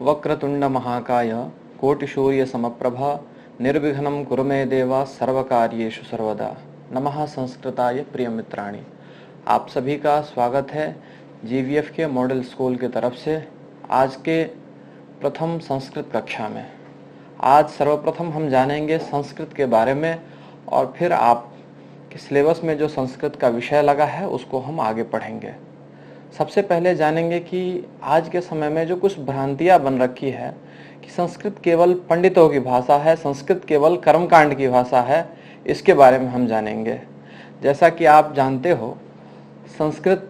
वक्रतुंड महाकाय कोटिसूर्य समप्रभा निर्विघ्नं कुरु मे देवा सर्वकार्येषु सर्वदा। नमः संस्कृताय प्रिय मित्राणि। आप सभी का स्वागत है जीवीएफ के मॉडल स्कूल की तरफ से आज के प्रथम संस्कृत कक्षा में। आज सर्वप्रथम हम जानेंगे संस्कृत के बारे में और फिर आपके सिलेबस में जो संस्कृत का विषय लगा है उसको हम आगे पढ़ेंगे। सबसे पहले जानेंगे कि आज के समय में जो कुछ भ्रांतियां बन रखी है कि संस्कृत केवल पंडितों की भाषा है, संस्कृत केवल कर्मकांड की भाषा है, इसके बारे में हम जानेंगे। जैसा कि आप जानते हो, संस्कृत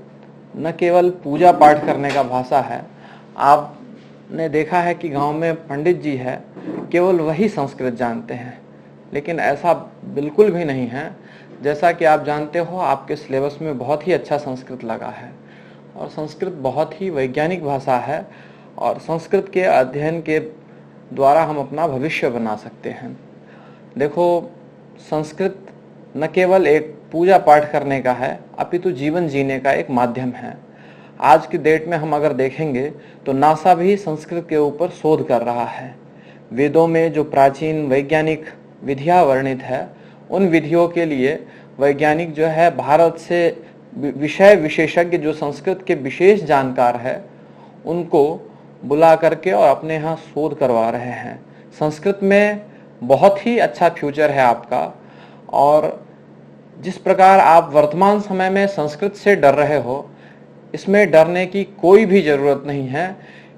न केवल पूजा पाठ करने का भाषा है। आपने देखा है कि गांव में पंडित जी है, केवल वही संस्कृत जानते हैं, लेकिन ऐसा बिल्कुल भी नहीं है। जैसा कि आप जानते हो, आपके सिलेबस में बहुत ही अच्छा संस्कृत लगा है और संस्कृत बहुत ही वैज्ञानिक भाषा है और संस्कृत के अध्ययन के द्वारा हम अपना भविष्य बना सकते हैं। देखो, संस्कृत न केवल एक पूजा पाठ करने का है, अपितु जीवन जीने का एक माध्यम है। आज की डेट में हम अगर देखेंगे तो नासा भी संस्कृत के ऊपर शोध कर रहा है। वेदों में जो प्राचीन वैज्ञानिक विधियां वर्णित है, उन विधियों के लिए वैज्ञानिक जो है भारत से विषय विशेषज्ञ जो संस्कृत के विशेष जानकार है उनको बुला करके और अपने यहाँ शोध करवा रहे हैं। संस्कृत में बहुत ही अच्छा फ्यूचर है आपका, और जिस प्रकार आप वर्तमान समय में संस्कृत से डर रहे हो, इसमें डरने की कोई भी ज़रूरत नहीं है,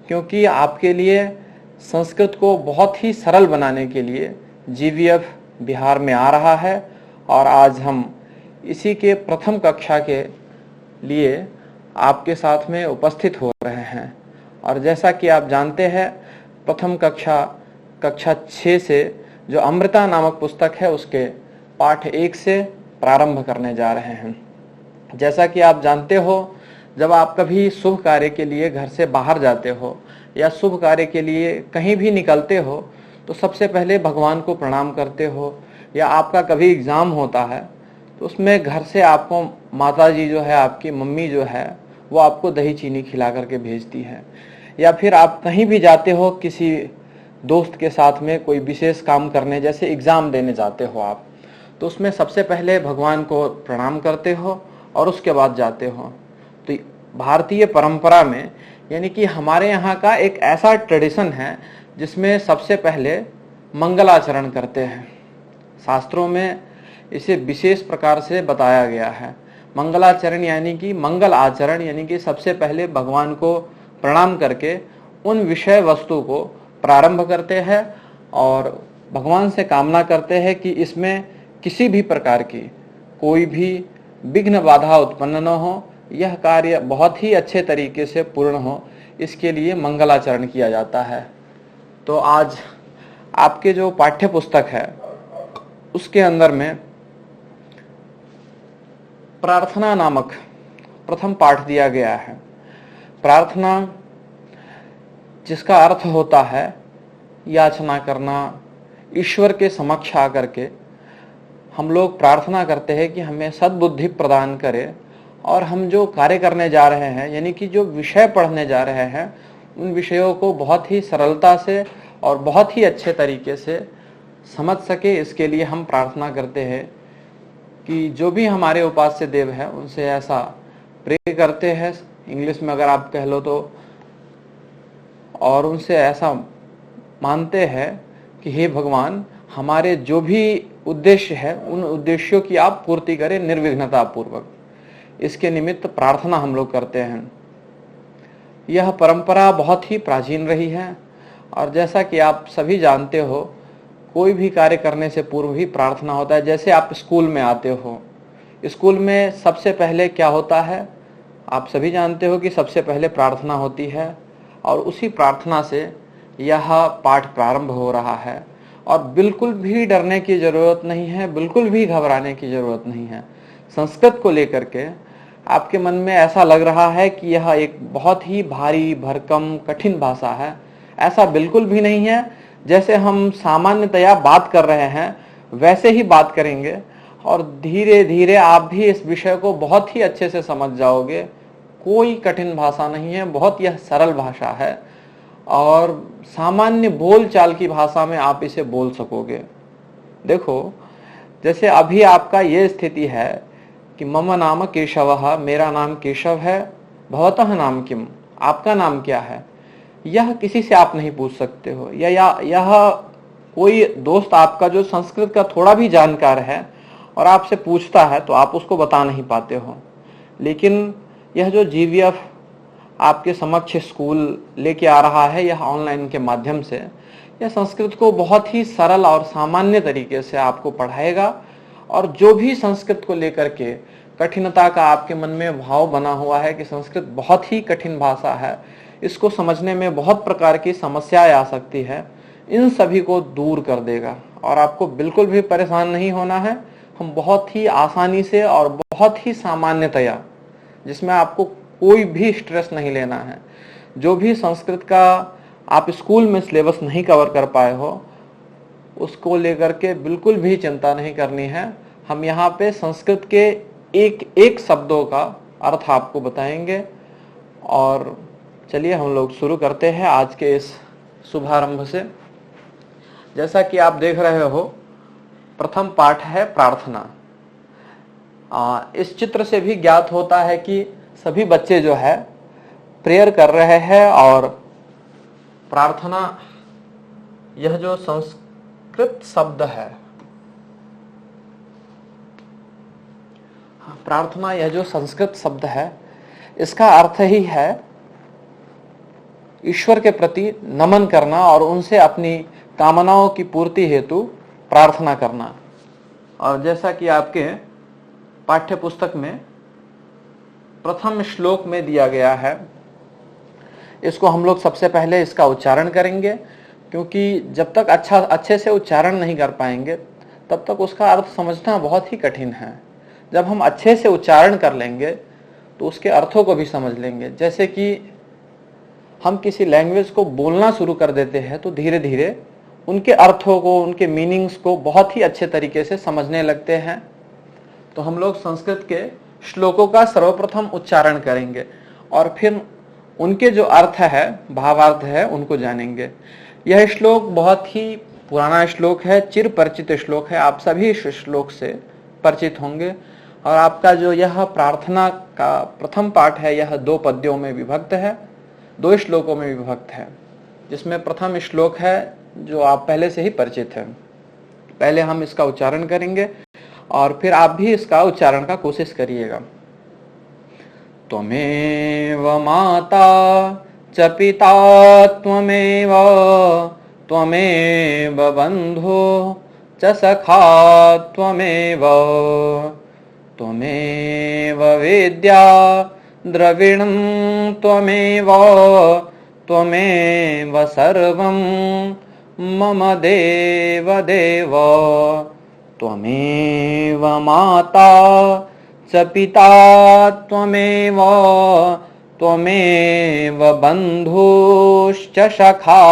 क्योंकि आपके लिए संस्कृत को बहुत ही सरल बनाने के लिए जीवीएफ बिहार में आ रहा है और आज हम इसी के प्रथम कक्षा के लिए आपके साथ में उपस्थित हो रहे हैं। और जैसा कि आप जानते हैं, प्रथम कक्षा 6 से जो अमृता नामक पुस्तक है उसके पाठ 1 से प्रारंभ करने जा रहे हैं। जैसा कि आप जानते हो, जब आप कभी शुभ कार्य के लिए घर से बाहर जाते हो या शुभ कार्य के लिए कहीं भी निकलते हो तो सबसे पहले भगवान को प्रणाम करते हो, या आपका कभी एग्ज़ाम होता है तो उसमें घर से आपको माता जी जो है, आपकी मम्मी जो है, वो आपको दही चीनी खिला करके भेजती है। या फिर आप कहीं भी जाते हो किसी दोस्त के साथ में कोई विशेष काम करने, जैसे एग्ज़ाम देने जाते हो आप, तो उसमें सबसे पहले भगवान को प्रणाम करते हो और उसके बाद जाते हो। तो भारतीय परंपरा में, यानी कि हमारे यहाँ का एक ऐसा ट्रेडिशन है जिसमें सबसे पहले मंगलाचरण करते हैं। शास्त्रों में इसे विशेष प्रकार से बताया गया है। मंगलाचरण यानी कि मंगल आचरण, यानी कि सबसे पहले भगवान को प्रणाम करके उन विषय वस्तु को प्रारंभ करते हैं और भगवान से कामना करते हैं कि इसमें किसी भी प्रकार की कोई भी विघ्न बाधा उत्पन्न न हो, यह कार्य बहुत ही अच्छे तरीके से पूर्ण हो, इसके लिए मंगलाचरण किया जाता है। तो आज आपके जो पाठ्य पुस्तक है उसके अंदर में प्रार्थना नामक प्रथम पाठ दिया गया है। प्रार्थना, जिसका अर्थ होता है याचना करना, ईश्वर के समक्ष आकर के हम लोग प्रार्थना करते हैं कि हमें सद्बुद्धि प्रदान करे और हम जो कार्य करने जा रहे हैं, यानी कि जो विषय पढ़ने जा रहे हैं, उन विषयों को बहुत ही सरलता से और बहुत ही अच्छे तरीके से समझ सके। इसके लिए हम प्रार्थना करते हैं कि जो भी हमारे उपास्य देव है उनसे ऐसा प्रे करते हैं, इंग्लिश में अगर आप कह लो तो, और उनसे ऐसा मानते हैं कि हे भगवान, हमारे जो भी उद्देश्य है उन उद्देश्यों की आप पूर्ति करें निर्विघ्नता पूर्वक। इसके निमित्त प्रार्थना हम लोग करते हैं। यह परंपरा बहुत ही प्राचीन रही है और जैसा कि आप सभी जानते हो, कोई भी कार्य करने से पूर्व ही प्रार्थना होता है। जैसे आप स्कूल में आते हो, स्कूल में सबसे पहले क्या होता है, आप सभी जानते हो कि सबसे पहले प्रार्थना होती है और उसी प्रार्थना से यह पाठ प्रारंभ हो रहा है। और बिल्कुल भी डरने की ज़रूरत नहीं है, बिल्कुल भी घबराने की ज़रूरत नहीं है। संस्कृत को लेकर के आपके मन में ऐसा लग रहा है कि यह एक बहुत ही भारी भरकम कठिन भाषा है, ऐसा बिल्कुल भी नहीं है। जैसे हम सामान्यतया बात कर रहे हैं वैसे ही बात करेंगे और धीरे धीरे आप भी इस विषय को बहुत ही अच्छे से समझ जाओगे। कोई कठिन भाषा नहीं है, बहुत यह सरल भाषा है और सामान्य बोल चाल की भाषा में आप इसे बोल सकोगे। देखो, जैसे अभी आपका ये स्थिति है कि मम नाम केशवः, मेरा नाम केशव है, भवतः नाम किम, आपका नाम क्या है, यह किसी से आप नहीं पूछ सकते हो। या यह कोई दोस्त आपका जो संस्कृत का थोड़ा भी जानकार है और आपसे पूछता है तो आप उसको बता नहीं पाते हो। लेकिन यह जो जीवीएफ आपके समक्ष स्कूल लेके आ रहा है, यह ऑनलाइन के माध्यम से, यह संस्कृत को बहुत ही सरल और सामान्य तरीके से आपको पढ़ाएगा। और जो भी संस्कृत को लेकर के कठिनता का आपके मन में भाव बना हुआ है कि संस्कृत बहुत ही कठिन भाषा है, इसको समझने में बहुत प्रकार की समस्याएं आ सकती है, इन सभी को दूर कर देगा। और आपको बिल्कुल भी परेशान नहीं होना है। हम बहुत ही आसानी से और बहुत ही सामान्यतया, जिसमें आपको कोई भी स्ट्रेस नहीं लेना है, जो भी संस्कृत का आप स्कूल में सिलेबस नहीं कवर कर पाए हो उसको लेकर के बिल्कुल भी चिंता नहीं करनी है। हम यहाँ पे संस्कृत के एक एक शब्दों का अर्थ आपको बताएंगे। और चलिए हम लोग शुरू करते हैं आज के इस शुभारंभ से। जैसा कि आप देख रहे हो, प्रथम पाठ है प्रार्थना। इस चित्र से भी ज्ञात होता है कि सभी बच्चे जो है प्रेयर कर रहे हैं। और प्रार्थना, यह जो संस्कृत शब्द है, प्रार्थना यह जो संस्कृत शब्द है, इसका अर्थ ही है ईश्वर के प्रति नमन करना और उनसे अपनी कामनाओं की पूर्ति हेतु प्रार्थना करना। और जैसा कि आपके पाठ्य पुस्तक में प्रथम श्लोक में दिया गया है, इसको हम लोग सबसे पहले इसका उच्चारण करेंगे, क्योंकि जब तक अच्छे से उच्चारण नहीं कर पाएंगे तब तक उसका अर्थ समझना बहुत ही कठिन है। जब हम अच्छे से उच्चारण कर लेंगे तो उसके अर्थों को भी समझ लेंगे। जैसे कि हम किसी लैंग्वेज को बोलना शुरू कर देते हैं तो धीरे धीरे उनके अर्थों को, उनके मीनिंग्स को बहुत ही अच्छे तरीके से समझने लगते हैं। तो हम लोग संस्कृत के श्लोकों का सर्वप्रथम उच्चारण करेंगे और फिर उनके जो अर्थ है, भावार्थ है, उनको जानेंगे। यह श्लोक बहुत ही पुराना श्लोक है, चिर परिचित श्लोक है, आप सभी इस श्लोक से परिचित होंगे। और आपका जो यह प्रार्थना का प्रथम पाठ है, यह 2 पद्यों में विभक्त है, 2 श्लोकों में विभक्त है, जिसमें प्रथम श्लोक है जो आप पहले से ही परिचित हैं। पहले हम इसका उच्चारण करेंगे और फिर आप भी इसका उच्चारण का कोशिश करिएगा। त्वमेव माता च पिता त्वमेव, त्वमेव बन्धो च सखा त्वमेव, त्वमेव वेद्या द्रविणं त्वमेव, त्वमेव सर्वं मम देव देव। त्वमेव माता च पिता त्वमेव, त्वमेव बन्धुश्च सखा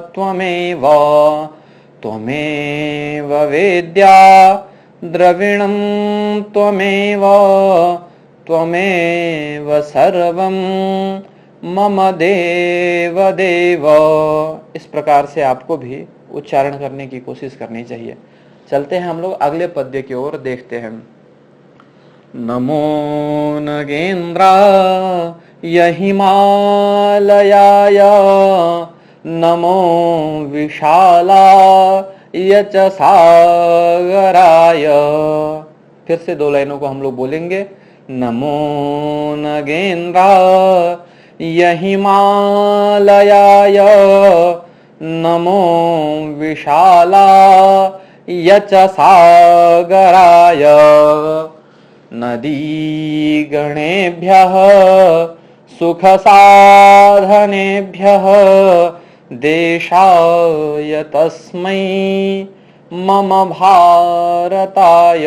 त्वमेव, त्वमेव वेद्या द्रविणं त्वमेव, त्वमेव सर्वं मम देव देव। इस प्रकार से आपको भी उच्चारण करने की कोशिश करनी चाहिए। चलते हैं हम लोग अगले पद्य की ओर, देखते हैं। नमो नगेन्द्राय हिमालयाय, नमो विशालाय च सागराय। फिर से 2 लाइनों को हम लोग बोलेंगे। नमो नगेन्द्राय हिमालयाय, नमो विशालाय च सागराय, नदीगणेभ्यः सुखसाधनेभ्यः देशाय तस्मै मम भारताय।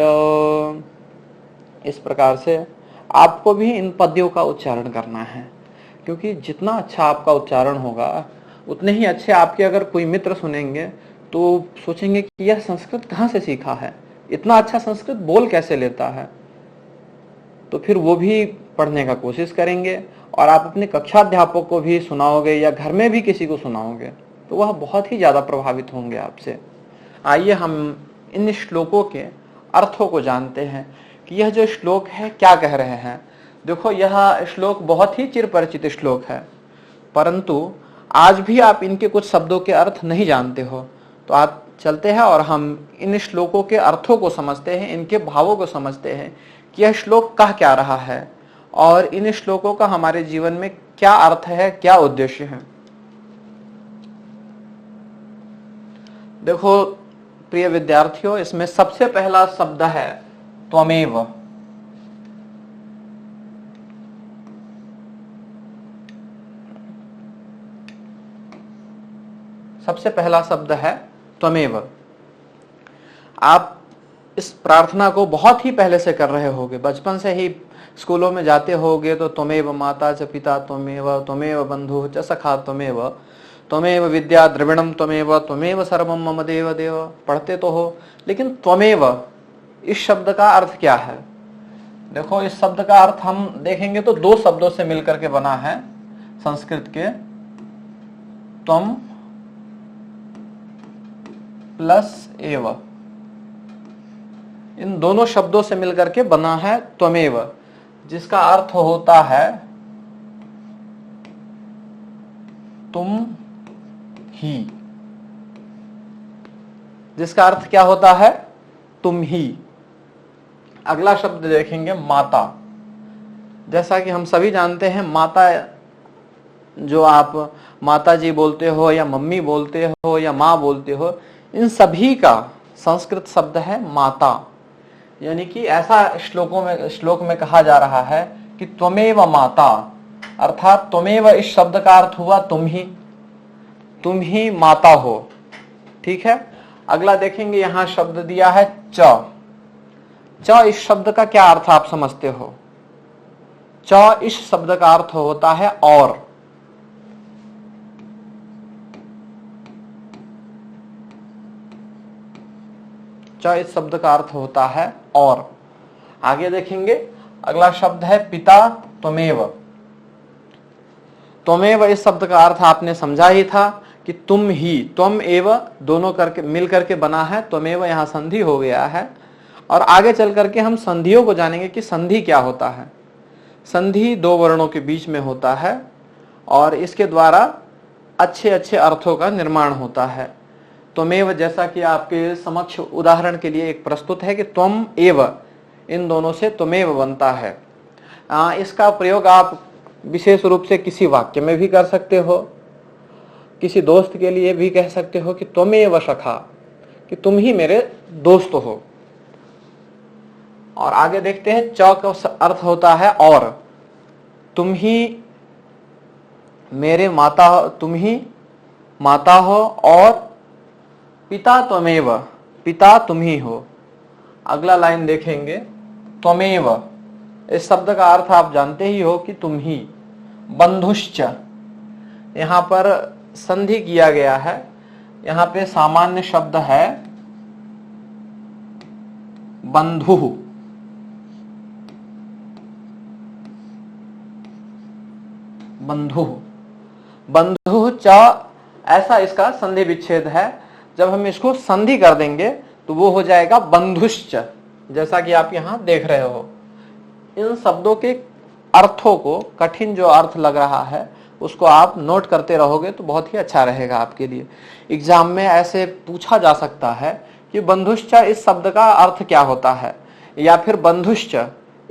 इस प्रकार से आपको भी इन पद्यों का उच्चारण करना है, क्योंकि जितना अच्छा आपका उच्चारण होगा उतने ही अच्छे आपके अगर कोई मित्र सुनेंगे तो सोचेंगे कि यह संस्कृत कहाँ से सीखा है, इतना अच्छा संस्कृत बोल कैसे लेता है। तो फिर वो भी पढ़ने का कोशिश करेंगे और आप अपने कक्षाध्यापक को भी सुनाओगे या घर में भी किसी को सुनाओगे तो वह बहुत ही ज्यादा प्रभावित होंगे आपसे। आइए हम इन श्लोकों के अर्थों को जानते हैं कि यह जो श्लोक है क्या कह रहे हैं। देखो, यह श्लोक बहुत ही चिरपरिचित श्लोक है, परंतु आज भी आप इनके कुछ शब्दों के अर्थ नहीं जानते हो। तो आप चलते हैं और हम इन श्लोकों के अर्थों को समझते हैं, इनके भावों को समझते हैं कि यह श्लोक कह क्या रहा है और इन श्लोकों का हमारे जीवन में क्या अर्थ है, क्या उद्देश्य है। देखो प्रिय विद्यार्थियों, इसमें सबसे पहला शब्द है त्वमेव। सबसे पहला शब्द है त्वमेव। आप इस प्रार्थना को बहुत ही पहले से कर रहे होगे, बचपन से ही स्कूलों में जाते होगे तो त्वमेव माता च पिता त्वमेव बंधु च सखा त्वमेव विद्या द्रविणम त्वमेव सर्वम मम देव देव पढ़ते तो हो। लेकिन त्वमेव इस शब्द का अर्थ क्या है? देखो, इस शब्द का अर्थ हम देखेंगे तो दो शब्दों से मिलकर के बना है, संस्कृत के त्वम प्लस एव, इन दोनों शब्दों से मिलकर के बना है त्वमेव, जिसका अर्थ होता है तुम ही। जिसका अर्थ क्या होता है? तुम ही। अगला शब्द देखेंगे माता। जैसा कि हम सभी जानते हैं, माता जो आप माता जी बोलते हो या मम्मी बोलते हो या माँ बोलते हो, इन सभी का संस्कृत शब्द है माता। यानी कि ऐसा श्लोक में कहा जा रहा है कि त्वमेव माता, अर्थात त्वमेव इस शब्द का अर्थ हुआ तुम ही माता हो। ठीक है। अगला देखेंगे, यहां शब्द दिया है च। इस शब्द का क्या अर्थ आप समझते हो? च इस शब्द का अर्थ होता है और। च इस शब्द का अर्थ होता है और। आगे देखेंगे, अगला शब्द है पिता त्वमेव। त्वमेव इस शब्द का अर्थ आपने समझा ही था कि तुम ही, त्वम एव दोनों करके मिल करके बना है त्वमेव, यहां संधि हो गया है। और आगे चल करके हम संधियों को जानेंगे कि संधि क्या होता है। संधि दो वर्णों के बीच में होता है और इसके द्वारा अच्छे अच्छे अर्थों का निर्माण होता है। त्वमेव, जैसा कि आपके समक्ष उदाहरण के लिए एक प्रस्तुत है कि त्वम एव, इन दोनों से त्वमेव बनता है। इसका प्रयोग आप विशेष रूप से किसी वाक्य में भी कर सकते हो, किसी दोस्त के लिए भी कह सकते हो कि त्वमेव सखा, कि तुम ही मेरे दोस्त हो। और आगे देखते हैं, च का अर्थ होता है और। तुम ही मेरे माता, तुम ही माता हो, और पिता त्वमेव, पिता तुम ही हो। अगला लाइन देखेंगे, त्वमेव इस शब्द का अर्थ आप जानते ही हो कि तुम ही। बंधुश्च, यहां पर संधि किया गया है। यहां पे सामान्य शब्द है बंधु। बंधु च, ऐसा इसका संधि विच्छेद है। जब हम इसको संधि कर देंगे तो वो हो जाएगा बंधुश्च, जैसा कि आप यहां देख रहे हो। इन शब्दों के अर्थों को, कठिन जो अर्थ लग रहा है उसको आप नोट करते रहोगे तो बहुत ही अच्छा रहेगा आपके लिए। एग्जाम में ऐसे पूछा जा सकता है कि बंधुश्च इस शब्द का अर्थ क्या होता है, या फिर बंधुश्च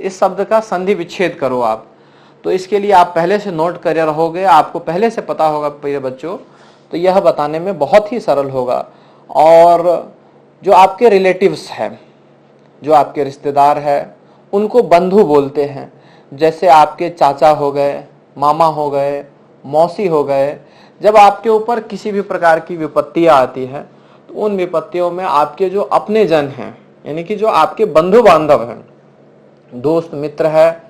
इस शब्द का संधि विच्छेद करो आप। तो इसके लिए आप पहले से नोट कर रहोगे, आपको पहले से पता होगा प्रिय बच्चों, तो यह बताने में बहुत ही सरल होगा। और जो आपके रिलेटिव्स हैं, जो आपके रिश्तेदार हैं, उनको बंधु बोलते हैं। जैसे आपके चाचा हो गए, मामा हो गए, मौसी हो गए। जब आपके ऊपर किसी भी प्रकार की विपत्तियां आती है तो उन विपत्तियों में आपके जो अपने जन हैं, यानी कि जो आपके बंधु बांधव हैं, दोस्त मित्र है,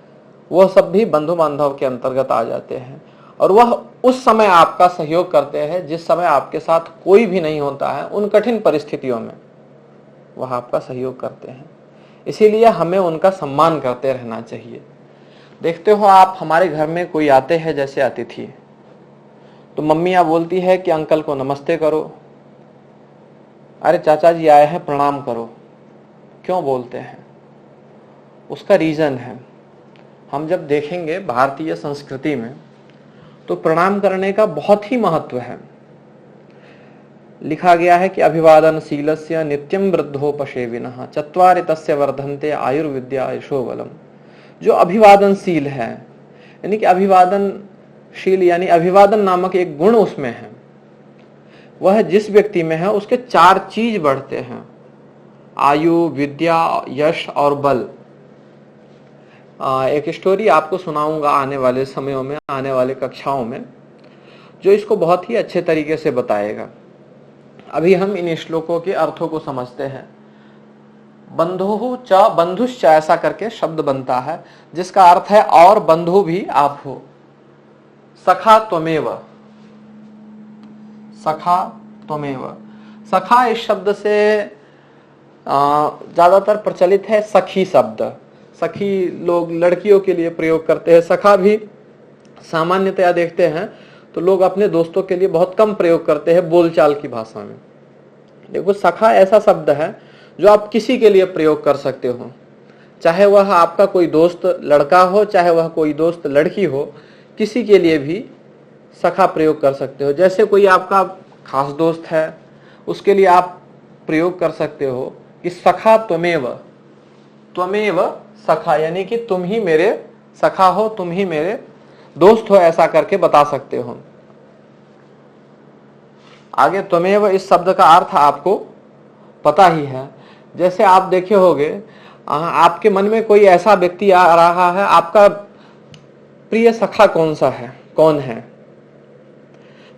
वह सब भी बंधु बांधव के अंतर्गत आ जाते हैं। और वह उस समय आपका सहयोग करते हैं जिस समय आपके साथ कोई भी नहीं होता है। उन कठिन परिस्थितियों में वह आपका सहयोग करते हैं, इसीलिए हमें उनका सम्मान करते रहना चाहिए। देखते हो आप, हमारे घर में कोई आते हैं जैसे अतिथि, तो मम्मियां बोलती है कि अंकल को नमस्ते करो, अरे चाचा जी आए हैं प्रणाम करो। क्यों बोलते हैं? उसका रीजन है, हम जब देखेंगे भारतीय संस्कृति में तो प्रणाम करने का बहुत ही महत्व है। लिखा गया है कि अभिवादनशीलस्य नित्यं वृद्धोपसेविनः चत्वारि तस्य वर्धन्ते आयुर्विद्या यशोबलम। जो अभिवादनशील है, यानी कि अभिवादनशील यानी अभिवादन नामक एक गुण उसमें है, वह जिस व्यक्ति में है उसके 4 चीज बढ़ते हैं, आयु, विद्या, यश और बल। एक स्टोरी आपको सुनाऊंगा आने वाले समयों में, आने वाले कक्षाओं में, जो इसको बहुत ही अच्छे तरीके से बताएगा। अभी हम इन श्लोकों के अर्थों को समझते हैं। बंधुश्च ऐसा करके शब्द बनता है, जिसका अर्थ है और बंधु भी आप हो। सखा त्वमेव, सखा त्वमेव। सखा इस शब्द से ज्यादातर प्रचलित है सखी शब्द। सखी लोग लड़कियों के लिए प्रयोग करते हैं। सखा भी सामान्यतया देखते हैं तो लोग अपने दोस्तों के लिए बहुत कम प्रयोग करते हैं बोलचाल की भाषा में। देखो, सखा ऐसा शब्द है जो आप किसी के लिए प्रयोग कर सकते हो, चाहे वह आपका कोई दोस्त लड़का हो, चाहे वह कोई दोस्त लड़की हो, किसी के लिए भी सखा प्रयोग कर सकते हो। जैसे कोई आपका खास दोस्त है, उसके लिए आप प्रयोग कर सकते हो कि सखा त्वमेव, त्वमेव सखा, यानी कि तुम ही मेरे सखा हो, तुम ही मेरे दोस्त हो, ऐसा करके बता सकते हो। आगे त्वमेव इस शब्द का अर्थ आपको पता ही है। जैसे आप देखे होंगे, आपके मन में कोई ऐसा व्यक्ति आ रहा है, आपका प्रिय सखा कौन सा है, कौन है?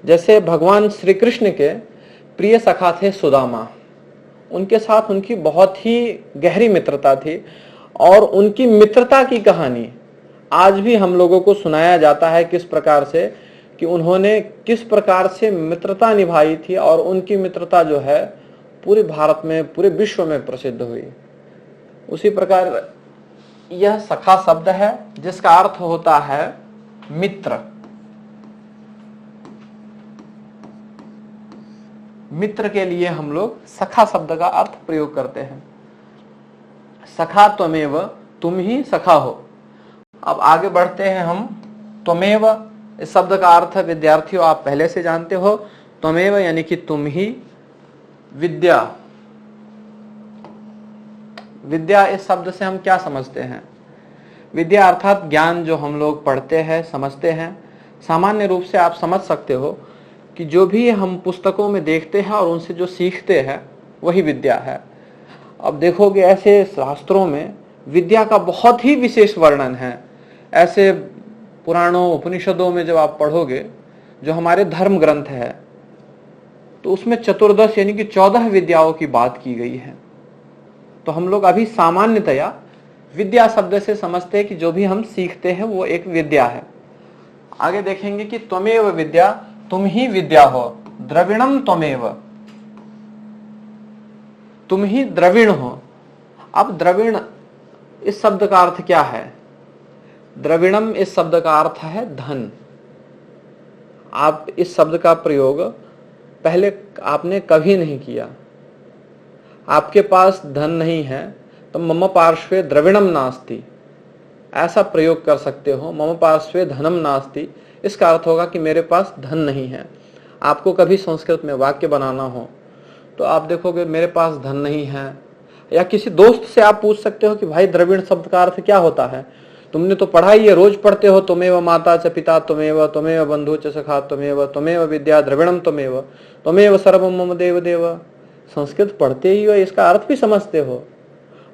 जैसे भगवान श्री कृष्ण के प्रिय सखा थे सुदामा। उनके साथ उनकी बहुत ही गहरी मित्रता थी, और उनकी मित्रता की कहानी आज भी हम लोगों को सुनाया जाता है, किस प्रकार से कि उन्होंने किस प्रकार से मित्रता निभाई थी, और उनकी मित्रता जो है पूरे भारत में, पूरे विश्व में प्रसिद्ध हुई। उसी प्रकार यह सखा शब्द है, जिसका अर्थ होता है मित्र। मित्र के लिए हम लोग सखा शब्द का अर्थ प्रयोग करते हैं। सखा त्वमेव, तुम ही सखा हो। अब आगे बढ़ते हैं हम। त्वमेव इस शब्द का अर्थ विद्यार्थियों आप पहले से जानते हो। त्वमेव यानी कि तुम ही। विद्या, विद्या इस शब्द से हम क्या समझते हैं? विद्या अर्थात ज्ञान, जो हम लोग पढ़ते हैं, समझते हैं। सामान्य रूप से आप समझ सकते हो कि जो भी हम पुस्तकों में देखते हैं और उनसे जो सीखते हैं वही विद्या है। अब देखोगे ऐसे शास्त्रों में विद्या का बहुत ही विशेष वर्णन है। ऐसे पुराणों उपनिषदों में जब आप पढ़ोगे, जो हमारे धर्म ग्रंथ है, तो उसमें चतुर्दश यानी कि 14 विद्याओं की बात की गई है। तो हम लोग अभी सामान्यतया विद्या शब्द से समझते हैं कि जो भी हम सीखते हैं वो एक विद्या है। आगे देखेंगे कि त्वमेव विद्या, तुम ही विद्या हो। द्रविणम त्वमेव, तुम ही द्रविण हो। अब द्रविण इस शब्द का अर्थ क्या है? द्रविणम इस शब्द का अर्थ है धन। आप इस शब्द का प्रयोग पहले आपने कभी नहीं किया। आपके पास धन नहीं है तो मम पार्श्वे द्रविणम नास्ति ऐसा प्रयोग कर सकते हो। मम पार्श्वे धनम नास्ति, इसका अर्थ होगा कि मेरे पास धन नहीं है। आपको कभी संस्कृत में वाक्य बनाना हो तो आप देखोगे मेरे पास धन नहीं है, या किसी दोस्त से आप पूछ सकते हो कि भाई द्रविण शब्द का अर्थ क्या होता है? तुमने तो पढ़ा ही है, रोज पढ़ते हो, त्वमेव माता च पिता त्वमेव, त्वमेव बंधु च सखा त्वमेव, त्वमेव विद्या द्रविणम त्वमेव, त्वमेव सर्वम मम देव देव। संस्कृत पढ़ते ही हो, इसका अर्थ भी समझते हो।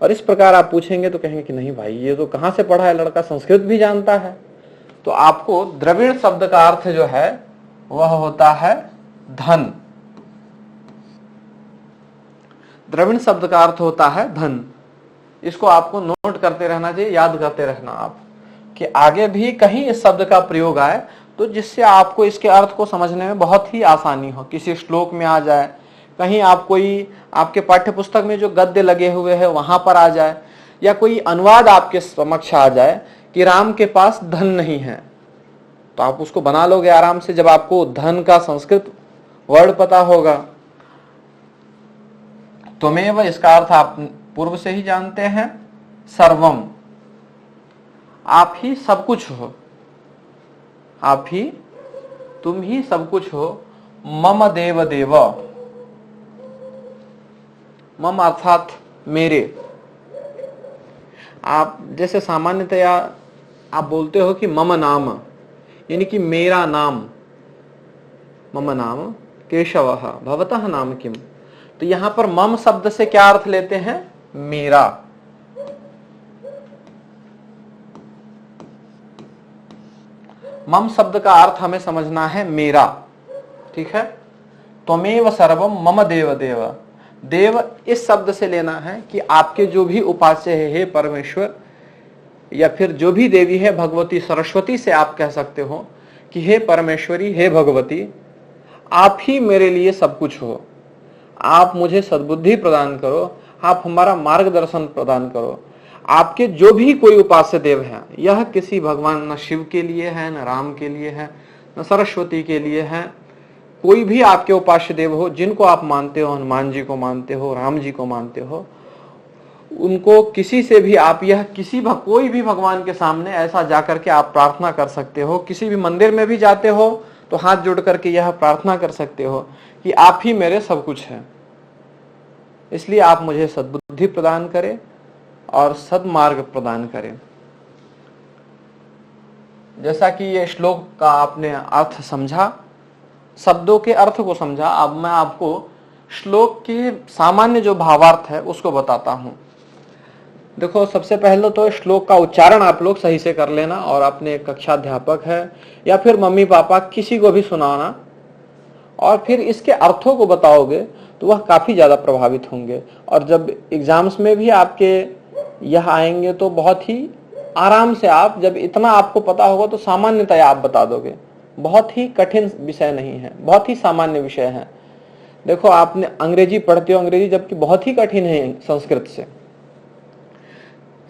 और इस प्रकार आप पूछेंगे तो कहेंगे कि नहीं भाई, ये तो कहाँ से पढ़ा है लड़का, संस्कृत भी जानता है। तो आपको द्रविण शब्द का अर्थ जो है वह होता है धन। द्रविण शब्द का अर्थ होता है धन। इसको आपको नोट करते रहना चाहिए, याद करते रहना आप, कि आगे भी कहीं इस शब्द का प्रयोग आए तो जिससे आपको इसके अर्थ को समझने में बहुत ही आसानी हो। किसी श्लोक में आ जाए, कहीं आप कोई आपके पाठ्य पुस्तक में जो गद्य लगे हुए हैं वहां पर आ जाए, या कोई अनुवाद आपके समक्ष आ जाए कि राम के पास धन नहीं है, तो आप उसको बना लोगे आराम से जब आपको धन का संस्कृत वर्ड पता होगा। त्वमेव इसका अर्थ आप पूर्व से ही जानते हैं, सर्वम, आप ही सब कुछ हो, आप ही, तुम ही सब कुछ हो। मम देव देव, मम अर्थात मेरे। आप जैसे सामान्यतया आप बोलते हो कि मम नाम, यानी कि मेरा नाम, मम नाम केशवः भवतः नाम किम, तो यहां पर मम शब्द से क्या अर्थ लेते हैं, मेरा। मम शब्द का अर्थ हमें समझना है मेरा, ठीक है। त्वमेव सर्वम मम देव देव, देव इस शब्द से लेना है कि आपके जो भी उपास्य है, हे परमेश्वर, या फिर जो भी देवी है, भगवती सरस्वती से आप कह सकते हो कि हे परमेश्वरी, हे भगवती, आप ही मेरे लिए सब कुछ हो, आप मुझे सद्बुद्धि प्रदान करो, आप हमारा मार्गदर्शन प्रदान करो। आपके जो भी कोई उपास्य देव है, यह किसी भगवान न शिव के लिए है, न राम के लिए है, न सरस्वती के लिए है, कोई भी आपके उपास्य देव हो जिनको आप मानते हो, हनुमान जी को मानते हो, राम जी को मानते हो, उनको किसी से भी आप यह कोई भी भगवान के सामने ऐसा जाकर के आप प्रार्थना कर सकते हो। किसी भी मंदिर में भी जाते हो तो हाथ जोड़ करके यह प्रार्थना कर सकते हो कि आप ही मेरे सब कुछ हैं, इसलिए आप मुझे सद्बुद्धि प्रदान करें और सद्मार्ग प्रदान करें। जैसा कि ये श्लोक का आपने अर्थ समझा, शब्दों के अर्थ को समझा, अब मैं आपको श्लोक के सामान्य जो भावार्थ है उसको बताता हूं। देखो, सबसे पहले तो श्लोक का उच्चारण आप लोग सही से कर लेना, और अपने कक्षाध्यापक है या फिर मम्मी पापा किसी को भी सुनाना, और फिर इसके अर्थों को बताओगे तो वह काफी ज्यादा प्रभावित होंगे। और जब एग्जाम्स में भी आपके यह आएंगे तो बहुत ही आराम से, आप जब इतना आपको पता होगा तो सामान्यतया आप बता दोगे। बहुत ही कठिन विषय नहीं है, बहुत ही सामान्य विषय है। देखो, आपने अंग्रेजी पढ़ते हो, अंग्रेजी जबकि बहुत ही कठिन है संस्कृत से।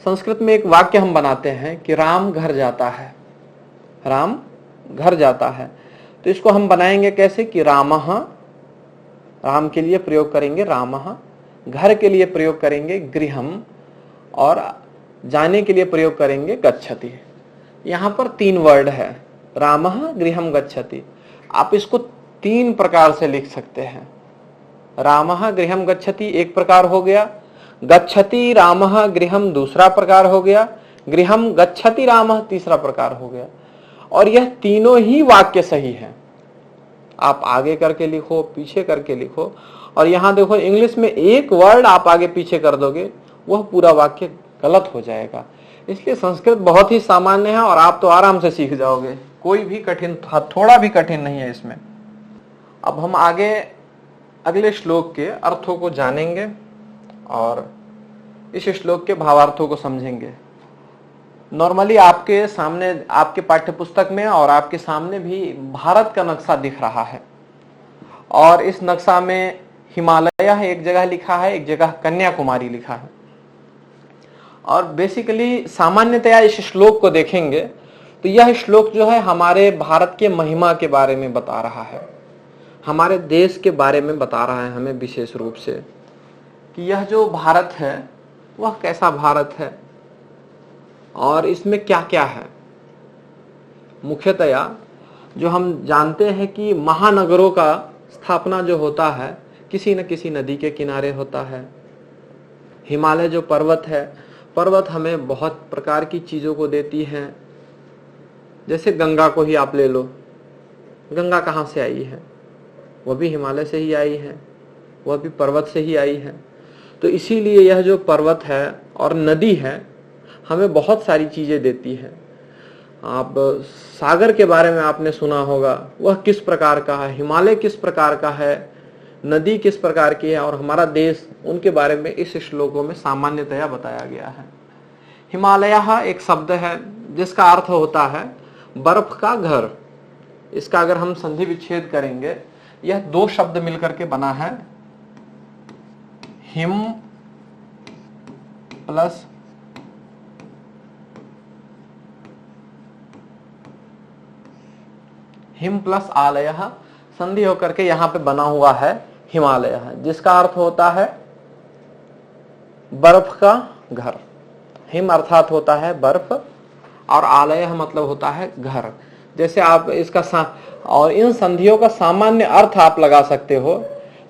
संस्कृत में एक वाक्य हम बनाते हैं कि राम घर जाता है, राम घर जाता है, तो इसको हम बनाएंगे कैसे कि रामः, राम के लिए प्रयोग करेंगे रामः, घर के लिए प्रयोग करेंगे गृहम, और जाने के लिए प्रयोग करेंगे गच्छति। यहां पर 3 वर्ड है, रामः गृहम गच्छति। आप इसको 3 प्रकार से लिख सकते हैं। रामः गृहम गच्छति एक प्रकार हो गया, गच्छति रामः गृहम दूसरा प्रकार हो गया, गृहम गच्छति रामः तीसरा प्रकार हो गया। और यह तीनों ही वाक्य सही है। आप आगे करके लिखो, पीछे करके लिखो, और यहां देखो इंग्लिश में एक वर्ड आप आगे पीछे कर दोगे वह पूरा वाक्य गलत हो जाएगा। इसलिए संस्कृत बहुत ही सामान्य है और आप तो आराम से सीख जाओगे, कोई भी कठिन, थोड़ा भी कठिन नहीं है इसमें। अब हम आगे अगले श्लोक के अर्थों को जानेंगे और इस श्लोक के भावार्थों को समझेंगे। नॉर्मली आपके सामने, आपके पाठ्यपुस्तक में और आपके सामने भी भारत का नक्शा दिख रहा है, और इस नक्शा में हिमालय एक जगह लिखा है, एक जगह कन्याकुमारी लिखा है। और बेसिकली सामान्यतया इस श्लोक को देखेंगे तो यह श्लोक जो है हमारे भारत के महिमा के बारे में बता रहा है, हमारे देश के बारे में बता रहा है हमें विशेष रूप से, कि यह जो भारत है वह कैसा भारत है और इसमें क्या क्या है। मुख्यतया जो हम जानते हैं कि महानगरों का स्थापना जो होता है किसी न किसी नदी के किनारे होता है। हिमालय जो पर्वत है, पर्वत हमें बहुत प्रकार की चीजों को देती हैं। जैसे गंगा को ही आप ले लो, गंगा कहाँ से आई है? वह भी हिमालय से ही आई है, वह भी पर्वत से ही आई है। तो इसीलिए यह जो पर्वत है और नदी है हमें बहुत सारी चीजें देती है। आप सागर के बारे में आपने सुना होगा, वह किस प्रकार का है, हिमालय किस प्रकार का है, नदी किस प्रकार की है, और हमारा देश, उनके बारे में इस श्लोकों में सामान्यतया बताया गया है। हिमालय एक शब्द है जिसका अर्थ होता है बर्फ का घर। इसका अगर हम संधि विच्छेद करेंगे, यह 2 शब्द मिलकर के बना है, हिम प्लस हिम प्लस आलय संधि होकर के यहां पे बना हुआ है हिमालय, जिसका अर्थ होता है बर्फ का घर। हिम अर्थात होता है बर्फ और आलय मतलब होता है घर। जैसे आप इसका और इन संधियों का सामान्य अर्थ आप लगा सकते हो।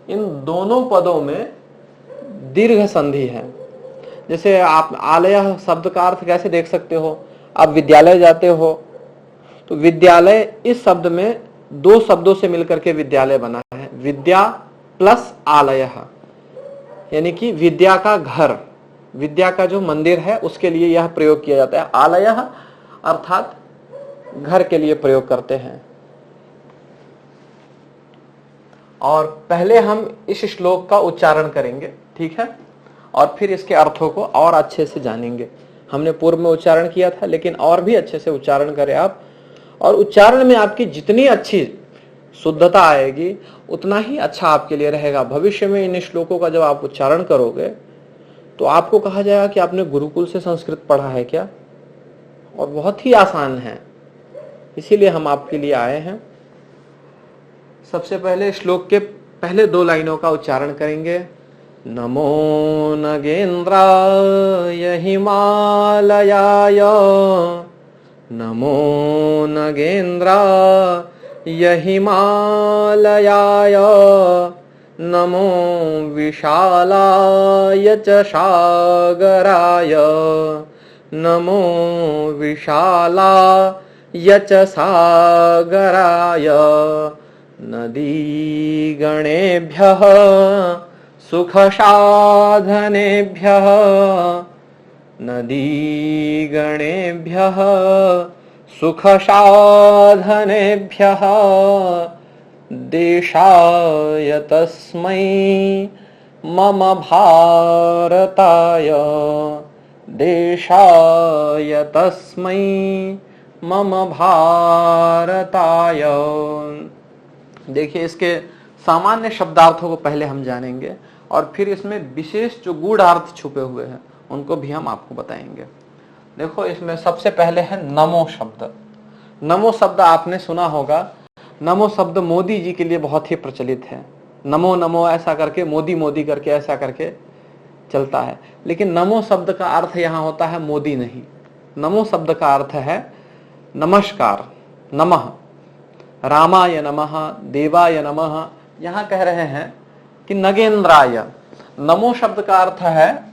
इन दोनों पदों में दीर्घ संधि है। जैसे आप आलय शब्द का अर्थ कैसे देख सकते हो, आप विद्यालय जाते हो तो विद्यालय इस शब्द में दो शब्दों से मिलकर के विद्यालय बना है, विद्या प्लस आलय, यानी कि विद्या का घर, विद्या का जो मंदिर है उसके लिए यह प्रयोग किया जाता है। आलय अर्थात घर के लिए प्रयोग करते हैं। और पहले हम इस श्लोक का उच्चारण करेंगे, ठीक है, और फिर इसके अर्थों को और अच्छे से जानेंगे। हमने पूर्व में उच्चारण किया था, लेकिन और भी अच्छे से उच्चारण करें आप, और उच्चारण में आपकी जितनी अच्छी शुद्धता आएगी उतना ही अच्छा आपके लिए रहेगा। भविष्य में इन श्लोकों का जब आप उच्चारण करोगे तो आपको कहा जाएगा कि आपने गुरुकुल से संस्कृत पढ़ा है क्या, और बहुत ही आसान है, इसीलिए हम आपके लिए आए हैं। सबसे पहले श्लोक के पहले दो लाइनों का उच्चारण करेंगे। नमो नगेन्द्राय हिमालयाय, नमो नगेन्द्राय हिमालयाय, नमो विशालाय च सागराय, नमो विशालाय च सागराय, नदीगणेभ्यः सुखसाधनेभ्यः, नदीगणेभ्यः सुखसाधनेभ्यः, देशाय तस्मै मम भारताय, देशाय तस्मै मम भारताय। देखिए, इसके सामान्य शब्दार्थों को पहले हम जानेंगे और फिर इसमें विशेष जो गूढ़ अर्थ छुपे हुए हैं उनको भी हम आपको बताएंगे। देखो, इसमें सबसे पहले है नमो शब्द। नमो शब्द आपने सुना होगा। नमो शब्द मोदी जी के लिए बहुत ही प्रचलित है। नमो नमो ऐसा करके, मोदी मोदी करके ऐसा करके चलता है, लेकिन नमो शब्द का अर्थ यहाँ होता है मोदी नहीं। नमो शब्द का अर्थ है नमस्कार, नमः, रामाय नमः, देवाय नमः। यहाँ कह रहे हैं कि नगेंद्राय। नमो शब्द का अर्थ है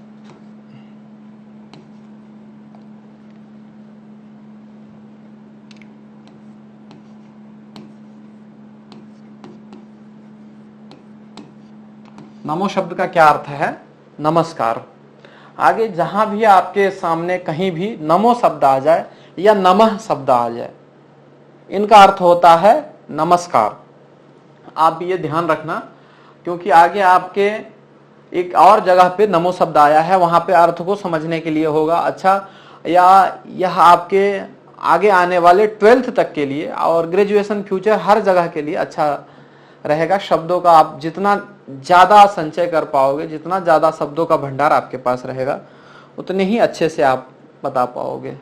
नमो शब्द का क्या अर्थ है? नमस्कार। आगे जहां भी आपके सामने कहीं भी नमो शब्द आ जाए या नमः शब्द आ जाए, इनका अर्थ होता है नमस्कार। आप ये ध्यान रखना, क्योंकि आगे आपके एक और जगह पे नमो शब्द आया है, वहां पे अर्थ को समझने के लिए होगा अच्छा, या यह आपके आगे आने वाले 12th तक के लिए और ग्रेजुएशन फ्यूचर हर जगह के लिए अच्छा रहेगा। शब्दों का आप जितना ज्यादा संचय कर पाओगे, जितना ज्यादा शब्दों का भंडार आपके पास रहेगा, उतने ही अच्छे से आप बता पाओगे।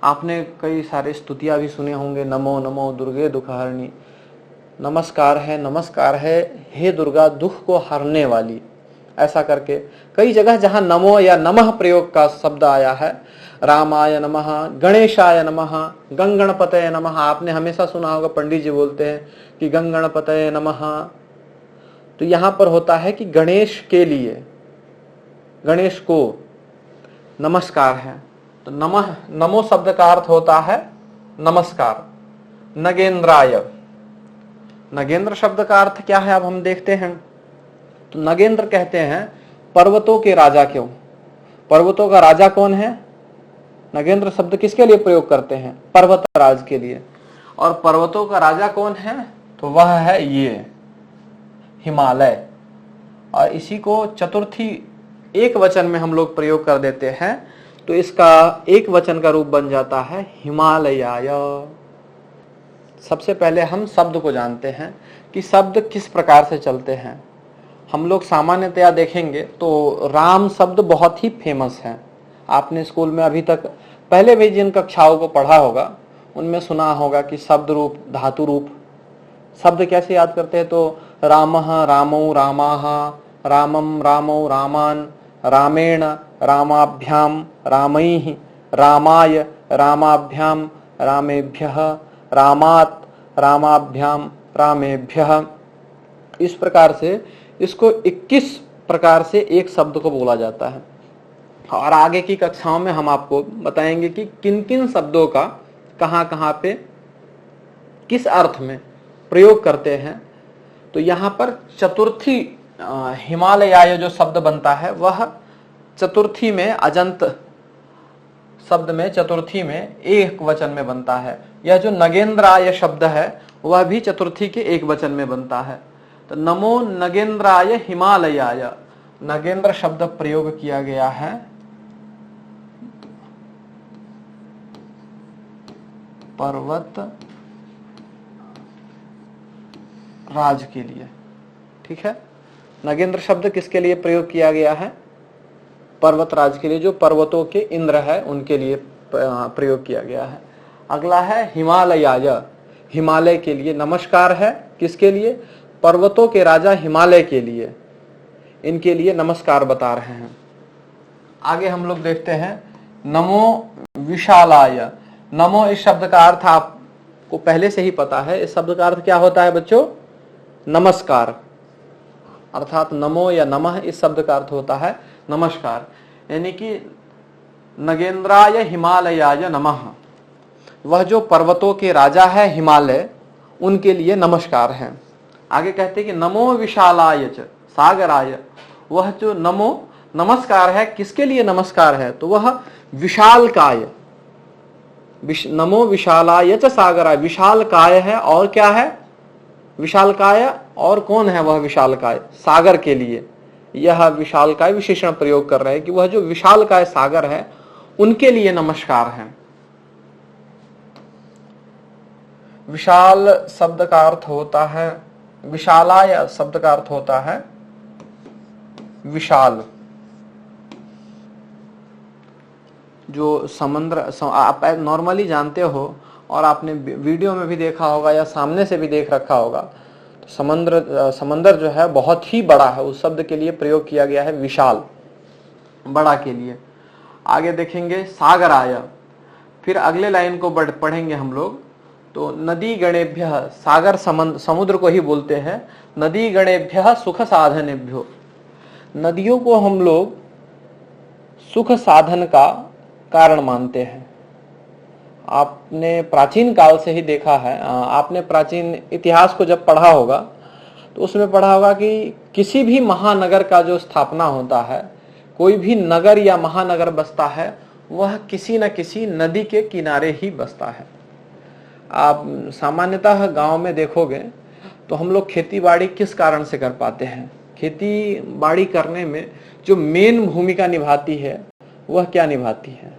आपने कई सारे स्तुतियां भी सुने होंगे, नमो नमो दुर्गे दुखहरणी। नमस्कार है हे दुर्गा दुख को हरने वाली, ऐसा करके कई जगह जहां नमो या नमः प्रयोग का शब्द आया है। रामाय नमः, गणेशाय नमः, गंगणपतये नमः। आपने हमेशा सुना होगा पंडित जी बोलते हैं कि गंगणपतये नमः, तो यहां पर होता है कि गणेश के लिए, गणेश को नमस्कार है। तो नमः, नमो शब्द का अर्थ होता है नमस्कार। नगेंद्राय, नगेंद्र शब्द का अर्थ क्या है अब हम देखते हैं। तो नगेंद्र कहते हैं पर्वतों के राजा। क्यों? पर्वतों का राजा कौन है? नगेंद्र शब्द किसके लिए प्रयोग करते हैं? पर्वतराज के लिए। और पर्वतों का राजा कौन है? तो वह है ये हिमालय। और इसी को चतुर्थी एक वचन में हम लोग प्रयोग कर देते हैं, तो इसका एक वचन का रूप बन जाता है हिमालयाय। सबसे पहले हम शब्द को जानते हैं कि शब्द किस प्रकार से चलते हैं। हम लोग सामान्यतया देखेंगे तो राम शब्द बहुत ही फेमस है। आपने स्कूल में अभी तक पहले भी जिन कक्षाओं को पढ़ा होगा उनमें सुना होगा कि शब्द रूप, धातु रूप। शब्द कैसे याद करते हैं? तो रामः रामौ रामाः, रामम रामौ रामान, रामेण रामाभ्याम रामैः, रामाय रामाभ्याम रामेभ्यः, रामात् रामाभ्याम रामेभ्यः। इस प्रकार से इसको 21 प्रकार से एक शब्द को बोला जाता है। और आगे की कक्षाओं में हम आपको बताएंगे कि किन किन शब्दों का कहां कहां पे किस अर्थ में प्रयोग करते हैं। तो यहाँ पर चतुर्थी हिमालयाय जो शब्द बनता है वह चतुर्थी में, अजंत शब्द में चतुर्थी में एक वचन में बनता है। यह जो नगेंद्राय शब्द है वह भी चतुर्थी के एक वचन में बनता है। तो नमो नगेंद्राय हिमालयाय, नगेंद्र शब्द प्रयोग किया गया है पर्वत राज के लिए। ठीक है, नगेंद्र शब्द किसके लिए प्रयोग किया गया है? पर्वत राज के लिए, जो पर्वतों के इंद्र है उनके लिए प्रयोग किया गया है। अगला है हिमालयाय, हिमालय के लिए नमस्कार है। किसके लिए? पर्वतों के राजा हिमालय के लिए, इनके लिए नमस्कार बता रहे हैं। आगे हम लोग देखते हैं नमो विशालाय। नमो इस शब्द का अर्थ आपको पहले से ही पता है। इस शब्द का अर्थ क्या होता है बच्चों? नमस्कार। अर्थात नमो या नमः इस शब्द का अर्थ होता है नमस्कार। यानी कि नगेंद्राय हिमालयाय नमः, वह जो पर्वतों के राजा है हिमालय, उनके लिए नमस्कार है। आगे कहते हैं कि नमो विशालाय च सागराय, वह जो नमो नमस्कार है किसके लिए नमस्कार है? तो वह विशाल काय, नमो विशालाय च सागराय, विशाल काय है। और क्या है? विशाल काय। और कौन है वह विशाल काय? सागर के लिए यह विशाल काय विशेषण प्रयोग कर रहे हैं कि वह जो विशाल काय सागर है उनके लिए नमस्कार है। विशाल शब्द का अर्थ होता है, विशालाय शब्द का अर्थ होता है विशाल। जो समुद्र, आप नॉर्मली जानते हो और आपने वीडियो में भी देखा होगा या सामने से भी देख रखा होगा, तो समंदर जो है बहुत ही बड़ा है। उस शब्द के लिए प्रयोग किया गया है विशाल, बड़ा के लिए। आगे देखेंगे सागराय। फिर अगले लाइन को पढ़ेंगे हम लोग। तो नदी गणेभ्यः, सागर समुद्र को ही बोलते हैं। नदी गणेभ्यः सुख साधनेभ्यो, नदियों को हम लोग सुख साधन का कारण मानते हैं। आपने प्राचीन काल से ही देखा है, आपने प्राचीन इतिहास को जब पढ़ा होगा तो उसमें पढ़ा होगा कि किसी भी महानगर का जो स्थापना होता है, कोई भी नगर या महानगर बसता है, वह किसी न किसी नदी के किनारे ही बसता है। आप सामान्यतः गांव में देखोगे तो हम लोग खेती बाड़ी किस कारण से कर पाते हैं? खेती बाड़ी करने में जो मेन भूमिका निभाती है वह क्या निभाती है?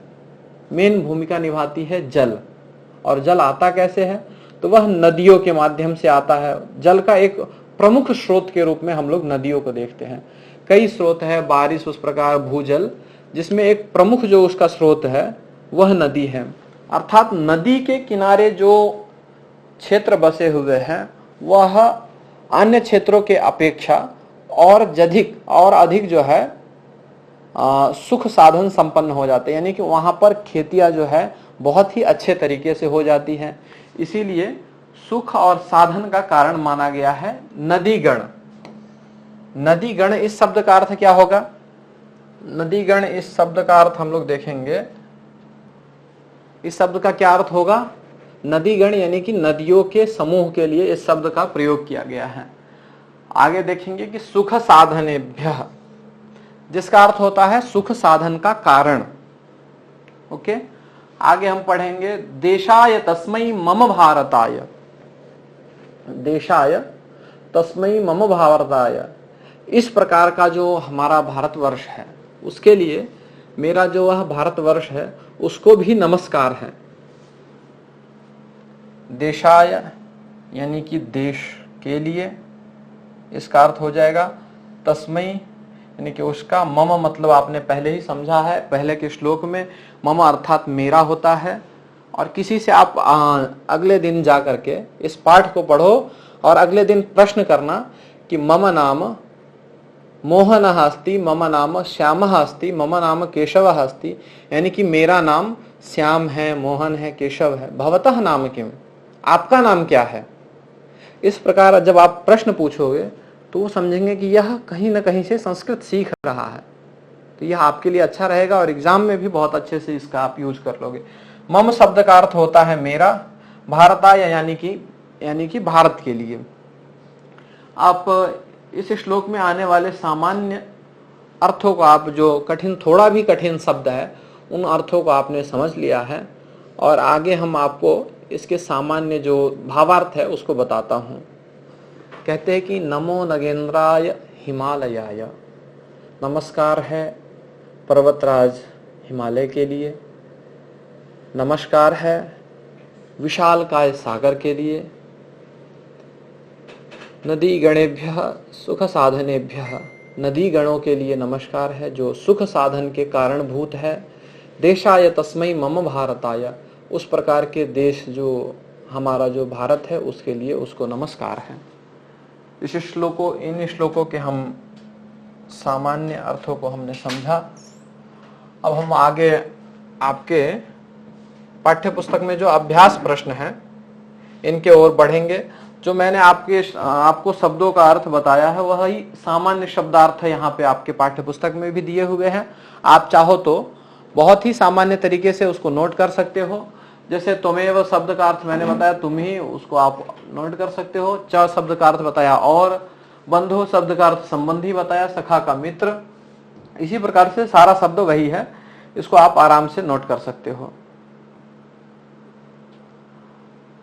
मेन भूमिका निभाती है जल। और जल आता कैसे है? तो वह नदियों के माध्यम से आता है। जल का एक प्रमुख स्रोत के रूप में हम लोग नदियों को देखते हैं। कई स्रोत है, बारिश, उस प्रकार भूजल, जिसमें एक प्रमुख जो उसका स्रोत है वह नदी है। अर्थात नदी के किनारे जो क्षेत्र बसे हुए हैं वह अन्य क्षेत्रों के अपेक्षा और अधिक जो है सुख साधन संपन्न हो जाते हैं। यानी कि वहां पर खेतियां जो है बहुत ही अच्छे तरीके से हो जाती हैं। इसीलिए सुख और साधन का कारण माना गया है नदीगण। नदीगण इस शब्द का अर्थ क्या होगा? नदीगण इस शब्द का अर्थ हम लोग देखेंगे। इस शब्द का क्या अर्थ होगा? नदीगण यानी कि नदियों के समूह के लिए इस शब्द का प्रयोग किया गया है। आगे देखेंगे कि सुख साधनेभ्यः, जिसका अर्थ होता है सुख साधन का कारण। ओके, आगे हम पढ़ेंगे देशाय तस्मै मम भारताय। देशाय तस्मै मम भारताय, इस प्रकार का जो हमारा भारतवर्ष है उसके लिए, मेरा जो वह भारतवर्ष है उसको भी नमस्कार है। देशाय यानी कि देश के लिए, इसका अर्थ हो जाएगा तस्मै यानी कि उसका। मम मतलब आपने पहले ही समझा है, पहले के श्लोक में मम अर्थात मेरा होता है, और किसी से आप अगले दिन जा करके इस पाठ को पढ़ो और अगले दिन प्रश्न करना कि मम नाम मोहन अस्ति, मम नाम श्याम अस्ति, मम नाम केशव अस्ति, यानी कि मेरा नाम श्याम है, मोहन है, केशव है। भवतः नाम किम, आपका नाम क्या है। इस प्रकार जब आप प्रश्न पूछोगे तो वो समझेंगे कि यह कहीं ना कहीं से संस्कृत सीख रहा है, तो यह आपके लिए अच्छा रहेगा और एग्जाम में भी बहुत अच्छे से इसका आप यूज कर लोगे। मम शब्द का अर्थ होता है मेरा, भारताय यानी कि भारत के लिए। आप इस श्लोक में आने वाले सामान्य अर्थों को, आप जो कठिन, थोड़ा भी कठिन शब्द है, उन अर्थों को आपने समझ लिया है और आगे हम आपको इसके सामान्य जो भावार्थ है उसको बताता हूं। कहते हैं कि नमो नगेंद्राय हिमालयाय, नमस्कार है पर्वतराज हिमालय के लिए, नमस्कार है विशालकाय सागर के लिए, नदी गणेभ्यः सुख साधनेभ्यः, नदी गणों के लिए नमस्कार है जो सुख साधन के कारणभूत है। देशाय तस्मै मम भारताय, उस प्रकार के देश जो हमारा जो भारत है उसके लिए उसको नमस्कार है। इन श्लोकों के हम सामान्य अर्थों को हमने समझा। अब हम आगे आपके पाठ्य पुस्तक में जो अभ्यास प्रश्न हैं इनके ओर बढ़ेंगे। जो मैंने आपको शब्दों का अर्थ बताया है वही सामान्य शब्दार्थ है यहाँ पे आपके पाठ्य पुस्तक में भी दिए हुए हैं। आप चाहो तो बहुत ही सामान्य तरीके से उसको नोट कर सकते हो। जैसे त्वमेव शब्द का अर्थ मैंने बताया तुम ही, उसको आप नोट कर सकते हो। च शब्द का अर्थ बताया और, बंधु शब्द का अर्थ संबंधी बताया, सखा का मित्र। इसी प्रकार से सारा शब्द वही है, इसको आप आराम से नोट कर सकते हो।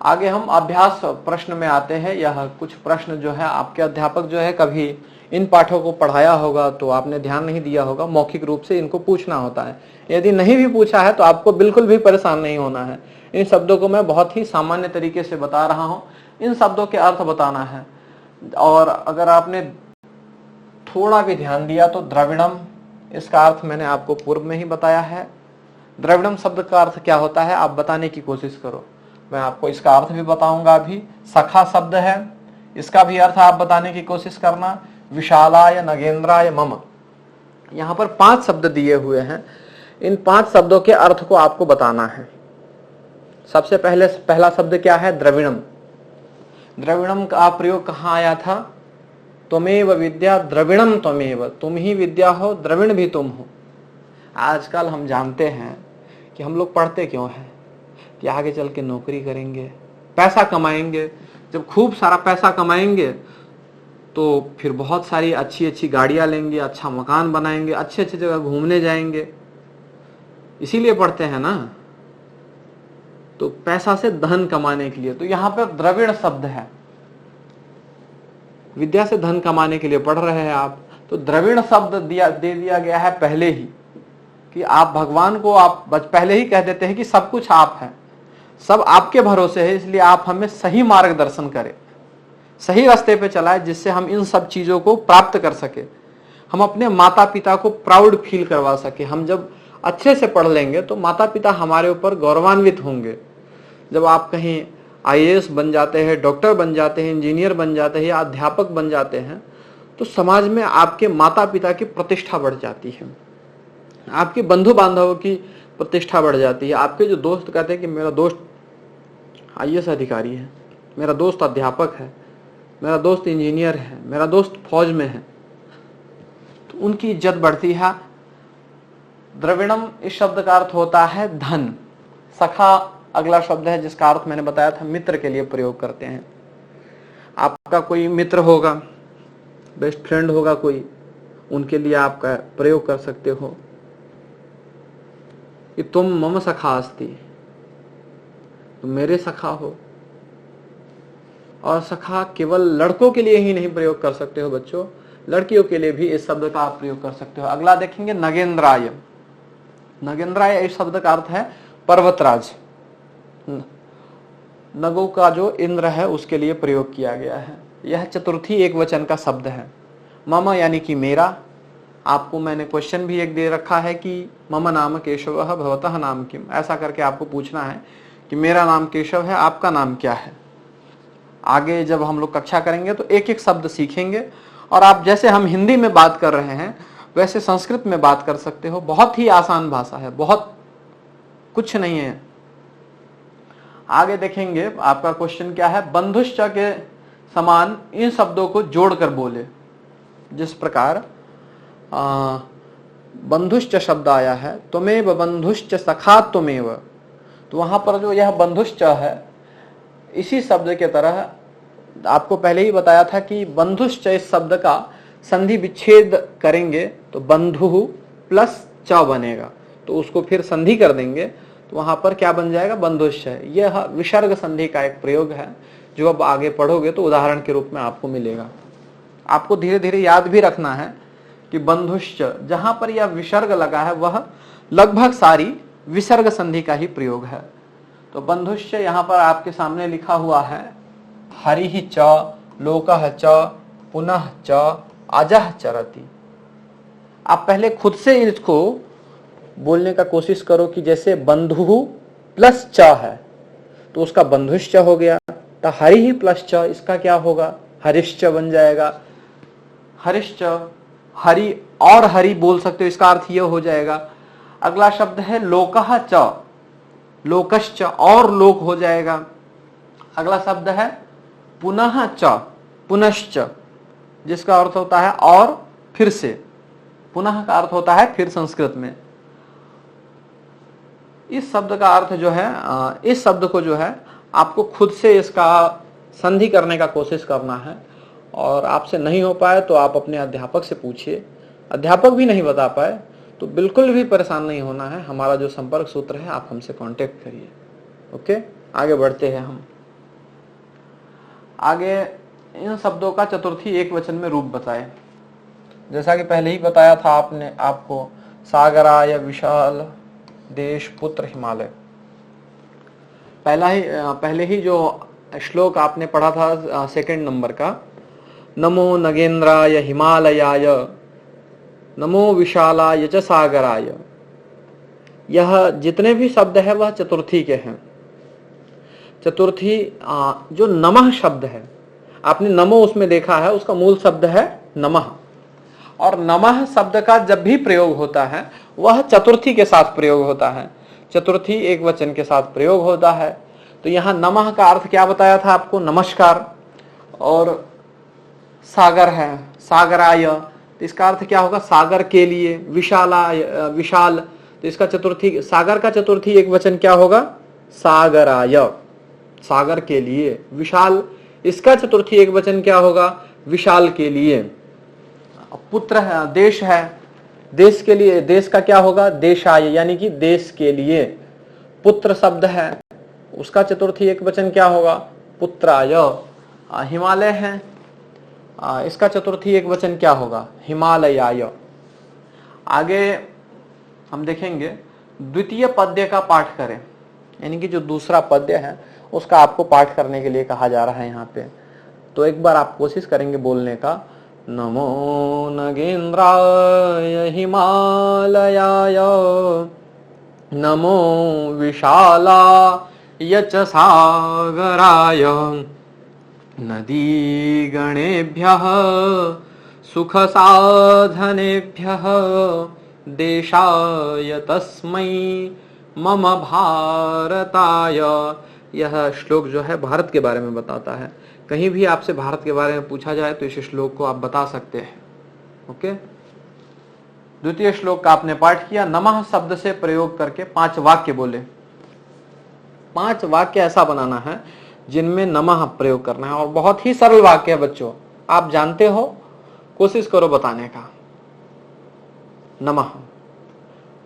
आगे हम अभ्यास प्रश्न में आते हैं। यह कुछ प्रश्न जो है आपके अध्यापक जो है कभी इन पाठों को पढ़ाया होगा तो आपने ध्यान नहीं दिया होगा, मौखिक रूप से इनको पूछना होता है। यदि नहीं भी पूछा है तो आपको बिल्कुल भी परेशान नहीं होना है। इन शब्दों को मैं बहुत ही सामान्य तरीके से बता रहा हूं, इन शब्दों के अर्थ बताना है। और अगर आपने थोड़ा भी ध्यान दिया तो द्रविड़म, इसका अर्थ मैंने आपको पूर्व में ही बताया है। द्रविड़म शब्द का अर्थ क्या होता है आप बताने की कोशिश करो, मैं आपको इसका अर्थ भी बताऊंगा अभी। सखा शब्द है, इसका भी अर्थ आप बताने की कोशिश करना। विशालाय नगेंद्राय मम, यहां पर 5 शब्द दिए हुए हैं। इन 5 शब्दों के अर्थ को आपको बताना है। सबसे पहला शब्द क्या है? द्रविणम। द्रविणम का प्रयोग कहां आया था? त्वमेव विद्या द्रविणम त्वमेव, तुम ही विद्या हो, द्रविण भी तुम हो। आजकल हम जानते हैं कि हम लोग पढ़ते क्यों हैं कि आगे चल के नौकरी करेंगे, पैसा कमाएंगे। जब खूब सारा पैसा कमाएंगे तो फिर बहुत सारी अच्छी अच्छी गाड़ियां लेंगे, अच्छा मकान बनाएंगे, अच्छे अच्छे जगह घूमने जाएंगे, इसीलिए पढ़ते हैं ना। तो पैसा से धन कमाने के लिए, तो यहां पर द्रविड़ शब्द है, विद्या से धन कमाने के लिए पढ़ रहे हैं आप, तो द्रविड़ शब्द दे दिया गया है पहले ही कि आप भगवान को आप पहले ही कह देते हैं कि सब कुछ आप है, सब आपके भरोसे है, इसलिए आप हमें सही मार्गदर्शन करें, सही रास्ते पे चलाए, जिससे हम इन सब चीजों को प्राप्त कर सके, हम अपने माता पिता को प्राउड फील करवा सके। हम जब अच्छे से पढ़ लेंगे तो माता पिता हमारे ऊपर गौरवान्वित होंगे। जब आप कहीं IAS बन जाते हैं, डॉक्टर बन जाते हैं, इंजीनियर बन जाते हैं या अध्यापक बन जाते हैं तो समाज में आपके माता पिता की प्रतिष्ठा बढ़ जाती है, आपके बंधु बांधवों की प्रतिष्ठा बढ़ जाती है। आपके जो दोस्त कहते हैं कि मेरा दोस्त IAS अधिकारी है, मेरा दोस्त अध्यापक है, मेरा दोस्त इंजीनियर है, मेरा दोस्त फौज में है, तो उनकी इज्जत बढ़ती है। द्रविणम इस शब्द का अर्थ होता है धन। सखा अगला शब्द है जिसका अर्थ मैंने बताया था, मित्र के लिए प्रयोग करते हैं। आपका कोई मित्र होगा, बेस्ट फ्रेंड होगा कोई, उनके लिए आपका प्रयोग कर सकते हो कि तुम मम सखा अस्ति, तुम मेरे सखा हो। और सखा केवल लड़कों के लिए ही नहीं प्रयोग कर सकते हो बच्चों, लड़कियों के लिए भी इस शब्द का आप प्रयोग कर सकते हो। अगला देखेंगे नगेंद्राय। नगेंद्राय इस शब्द का अर्थ है पर्वतराज। नगों का जो इंद्र है उसके लिए प्रयोग किया गया है। यह चतुर्थी एक वचन का शब्द है। मम यानी कि मेरा। आपको मैंने क्वेश्चन भी एक दे रखा है कि मम नाम केशवः भवतः नाम किम, ऐसा करके आपको पूछना है कि मेरा नाम केशव है, आपका नाम क्या है। आगे जब हम लोग कक्षा करेंगे तो एक एक शब्द सीखेंगे और आप जैसे हम हिंदी में बात कर रहे हैं वैसे संस्कृत में बात कर सकते हो। बहुत ही आसान भाषा है, बहुत कुछ नहीं है। आगे देखेंगे आपका क्वेश्चन क्या है, बंधुश्च के समान इन शब्दों को जोड़कर बोले। जिस प्रकार बंधुश्च शब्द आया है, त्वमेव बंधुश्च सखा त्वमेव, तो वहां पर जो यह बंधुश्च है इसी शब्द के तरह आपको पहले ही बताया था कि बंधुश्च इस शब्द का संधि विच्छेद करेंगे तो बंधु प्लस च बनेगा, तो उसको फिर संधि कर देंगे तो वहां पर क्या बन जाएगा, बंधुश्च है। यह विसर्ग संधि का एक प्रयोग है जो अब आगे पढ़ोगे तो उदाहरण के रूप में आपको मिलेगा। आपको धीरे धीरे याद भी रखना है कि बंधुश्च जहां पर यह विसर्ग लगा है वह लगभग सारी विसर्ग संधि का ही प्रयोग है। तो बंधुश्च यहां पर आपके सामने लिखा हुआ है, हरिः च लोकः च पुनः च अजः चरति। आप पहले खुद से इसको बोलने का कोशिश करो कि जैसे बंधु प्लस च है तो उसका बंधुश्च हो गया, तो हरिः प्लस च इसका क्या होगा, हरिश्च बन जाएगा। हरिश्च, हरि और हरि बोल सकते हो, इसका अर्थ यह हो जाएगा। अगला शब्द है लोकः च, लोकश्च और लोक हो जाएगा। अगला शब्द है पुनः च, पुनश्च, जिसका अर्थ होता है और फिर से। पुनः का अर्थ होता है फिर संस्कृत में। इस शब्द का अर्थ जो है, इस शब्द को जो है आपको खुद से इसका संधि करने का कोशिश करना है और आपसे नहीं हो पाए तो आप अपने अध्यापक से पूछिए। अध्यापक भी नहीं बता पाए तो बिल्कुल भी परेशान नहीं होना है, हमारा जो संपर्क सूत्र है आप हमसे कांटेक्ट करिए। ओके, आगे बढ़ते हैं हम। आगे इन शब्दों का चतुर्थी एक वचन में रूप बताए। जैसा कि पहले ही बताया था आपको, सागराय विशाल देश पुत्र हिमालय। पहले ही जो श्लोक आपने पढ़ा था सेकंड नंबर का, नमो नगेंद्राय हिमालयाय नमो विशालाय च सागराय, यह जितने भी शब्द है वह चतुर्थी के हैं। चतुर्थी जो नमः शब्द है, आपने नमो उसमें देखा है, उसका मूल शब्द है नमः, और नमः शब्द का जब भी प्रयोग होता है वह चतुर्थी के साथ प्रयोग होता है, चतुर्थी एक वचन के साथ प्रयोग होता है। तो यहां नमः का अर्थ क्या बताया था आपको, नमस्कार। और सागर है, सागराय, तो इसका अर्थ क्या होगा, सागर के लिए। विशालाय, विशाल, तो इसका चतुर्थी, सागर का चतुर्थी एक वचन क्या होगा, सागराय, सागर के लिए। विशाल, इसका चतुर्थी एक वचन क्या होगा, विशाल के लिए। पुत्र है, देश है, देश के लिए, देश का क्या होगा, देशाय, यानी कि देश के लिए। पुत्र शब्द है, उसका चतुर्थी एक वचन क्या होगा, पुत्राय। हिमालय है, इसका चतुर्थी एक वचन क्या होगा, हिमालयाय। आगे हम देखेंगे द्वितीय पद्य का पाठ करें, यानी कि जो दूसरा पद्य है उसका आपको पाठ करने के लिए कहा जा रहा है यहाँ पे। तो एक बार आप कोशिश करेंगे बोलने का, नमो नगेंद्राय हिमालयाय नमो विशालाय च सागराय नदी गणेभ्यः सुख साधनेभ्यः देशाय तस्मै मम भारताय। यह श्लोक जो है भारत के बारे में बताता है। कहीं भी आपसे भारत के बारे में पूछा जाए तो इस श्लोक को आप बता सकते हैं। ओके, द्वितीय श्लोक का आपने पाठ किया। नमः शब्द से प्रयोग करके 5 वाक्य बोले। 5 वाक्य ऐसा बनाना है जिनमें नमः प्रयोग करना है, और बहुत ही सरल वाक्य है बच्चों, आप जानते हो, कोशिश करो बताने का। नमः,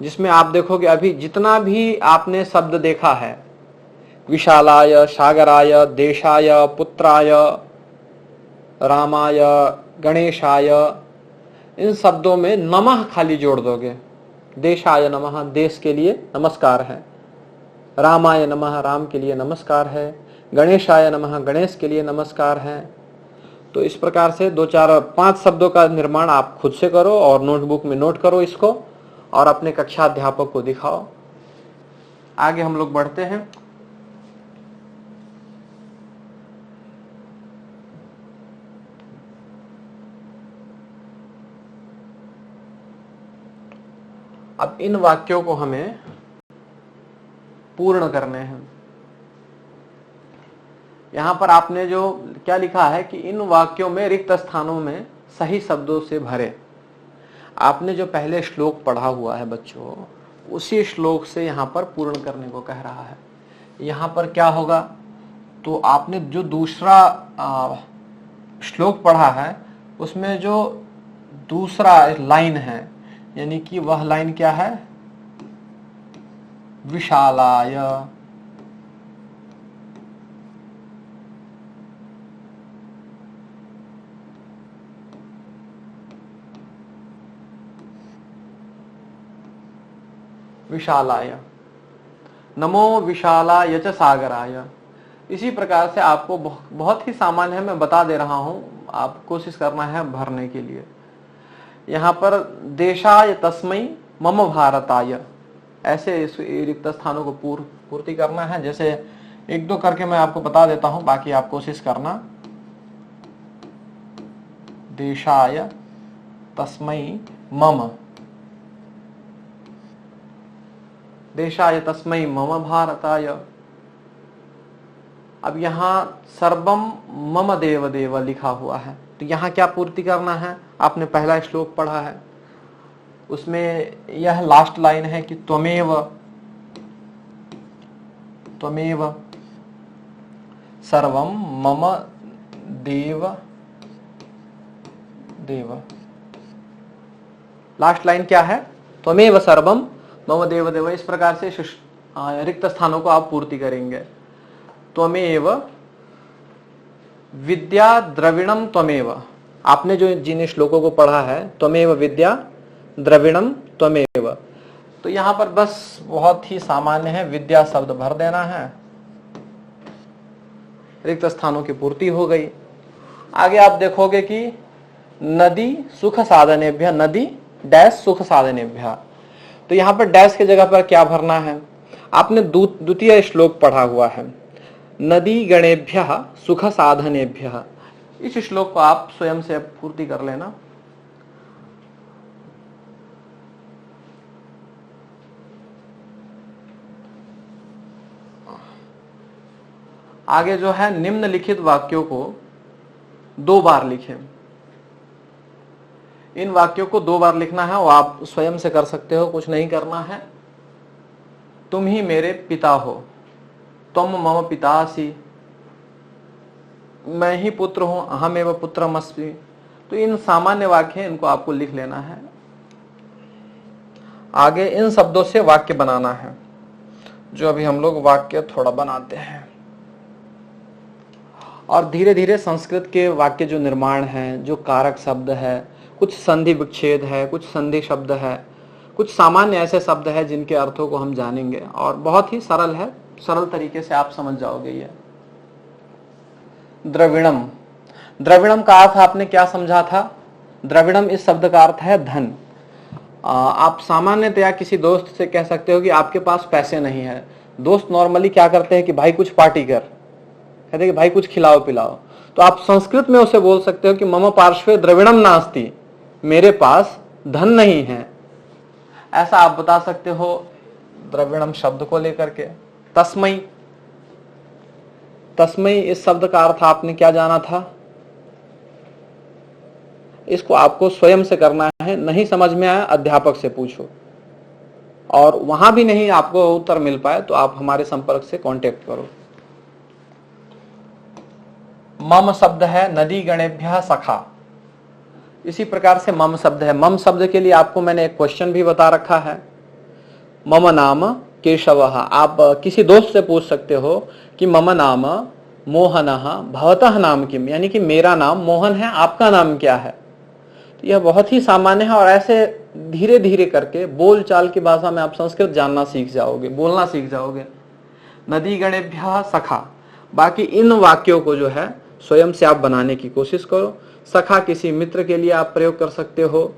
जिसमें आप देखोगे अभी जितना भी आपने शब्द देखा है, विशालाय, सागराय, देशाय, पुत्राय, रामाय, गणेशाय, इन शब्दों में नमः खाली जोड़ दोगे। देशाय नमः, देश के लिए नमस्कार है। रामाय नमः, राम के लिए नमस्कार है। गणेशाय नमः, गणेश के लिए नमस्कार है। तो इस प्रकार से 2, 4, 5 शब्दों का निर्माण आप खुद से करो और नोटबुक में नोट करो इसको, और अपने कक्षा अध्यापक को दिखाओ। आगे हम लोग बढ़ते हैं। अब इन वाक्यों को हमें पूर्ण करने हैं। यहां पर आपने जो क्या लिखा है कि इन वाक्यों में रिक्त स्थानों में सही शब्दों से भरे। आपने जो पहले श्लोक पढ़ा हुआ है बच्चों, उसी श्लोक से यहां पर पूर्ण करने को कह रहा है। यहां पर क्या होगा, तो आपने जो दूसरा श्लोक पढ़ा है उसमें जो दूसरा लाइन है, यानी कि वह लाइन क्या है, विशालाय। विशालाय, नमो विशालाय च सागराय। इसी प्रकार से आपको बहुत ही सामान्य है, मैं बता दे रहा हूं, आप कोशिश करना है भरने के लिए। यहां पर देशाय तस्मै मम भारताय, ऐसे इस रिक्त स्थानों को पूर्ति करना है। जैसे एक दो करके मैं आपको बता देता हूं, बाकी आप कोशिश करना। देशाय तस्मै मम, देशाय तस्मै मम भारताय। अब यहां सर्वम मम देव देव लिखा हुआ है, तो यहां क्या पूर्ति करना है, आपने पहला श्लोक पढ़ा है उसमें यह लास्ट लाइन है कि त्वमेव, त्वमेव सर्वम मम देव देव। लास्ट लाइन क्या है, त्वमेव सर्वम मम देव देव। इस प्रकार से रिक्त स्थानों को आप पूर्ति करेंगे। त्वमेव विद्या द्रविणम त्वमेव, आपने जो जिन श्लोकों को पढ़ा है, त्वमेव विद्या द्रविणम त्वमेव, तो यहां पर बस बहुत ही सामान्य है, विद्या शब्द भर देना है, रिक्त स्थानों की पूर्ति हो गई। आगे आप देखोगे कि नदी सुख साधनेभ्य, नदी डैश सुख साधनेभ्य, तो यहां पर डैश की जगह पर क्या भरना है, आपने द्वितीय श्लोक पढ़ा हुआ है, नदी गणेभ्य सुख साधनेभ्य। इस श्लोक को आप स्वयं से पूर्ति कर लेना। आगे जो है निम्नलिखित वाक्यों को 2 बार लिखें। इन वाक्यों को 2 बार लिखना है, वो आप स्वयं से कर सकते हो, कुछ नहीं करना है। तुम ही मेरे पिता हो, तुम मम पितासी, मैं ही पुत्र हूं, अहमेव पुत्रमस्मि। तो इन सामान्य वाक्य हैं, इनको आपको लिख लेना है। आगे इन शब्दों से वाक्य बनाना है, जो अभी हम लोग वाक्य थोड़ा बनाते हैं। और धीरे धीरे संस्कृत के वाक्य जो निर्माण है, जो कारक शब्द है, कुछ संधि विच्छेद है, कुछ संधि शब्द है, कुछ सामान्य ऐसे शब्द है जिनके अर्थों को हम जानेंगे, और बहुत ही सरल है, सरल तरीके से आप समझ जाओगे। ये द्रविणम, द्रविणम का अर्थ आपने क्या समझा था, द्रविणम इस शब्द का अर्थ है धन। आप सामान्यतया किसी दोस्त से कह सकते हो कि आपके पास पैसे नहीं है। दोस्त नॉर्मली क्या करते हैं कि भाई कुछ पार्टी कर, कहते हैं कि भाई कुछ खिलाओ पिलाओ। तो आप संस्कृत में उसे बोल सकते हो कि मम पार्श्वे द्रविणम नास्ति, मेरे पास धन नहीं है, ऐसा आप बता सकते हो द्रविणम शब्द को लेकर के। तस्मै, तस्मै इस शब्द का अर्थ आपने क्या जाना था, इसको आपको स्वयं से करना है, नहीं समझ में आया अध्यापक से पूछो, और वहां भी नहीं आपको उत्तर मिल पाए तो आप हमारे संपर्क से कांटेक्ट करो। मम शब्द है नदी गणेभ्यः सखा, इसी प्रकार से मम शब्द है। मम शब्द के लिए आपको मैंने एक क्वेश्चन भी बता रखा है, मम नाम केशवः। आप किसी दोस्त से पूछ सकते हो कि मम नाम मोहनः भवतः नाम किम, यानी कि मेरा नाम मोहन है, आपका नाम क्या है। तो यह बहुत ही सामान्य है, और ऐसे धीरे धीरे करके बोल चाल की भाषा में आप संस्कृत जानना सीख जाओगे, बोलना सीख जाओगे। नदी गणेभ्यः सखा, बाकी इन वाक्यों को जो है स्वयं से आप बनाने की कोशिश करो। सखा किसी मित्र के लिए आप प्रयोग कर सकते हो,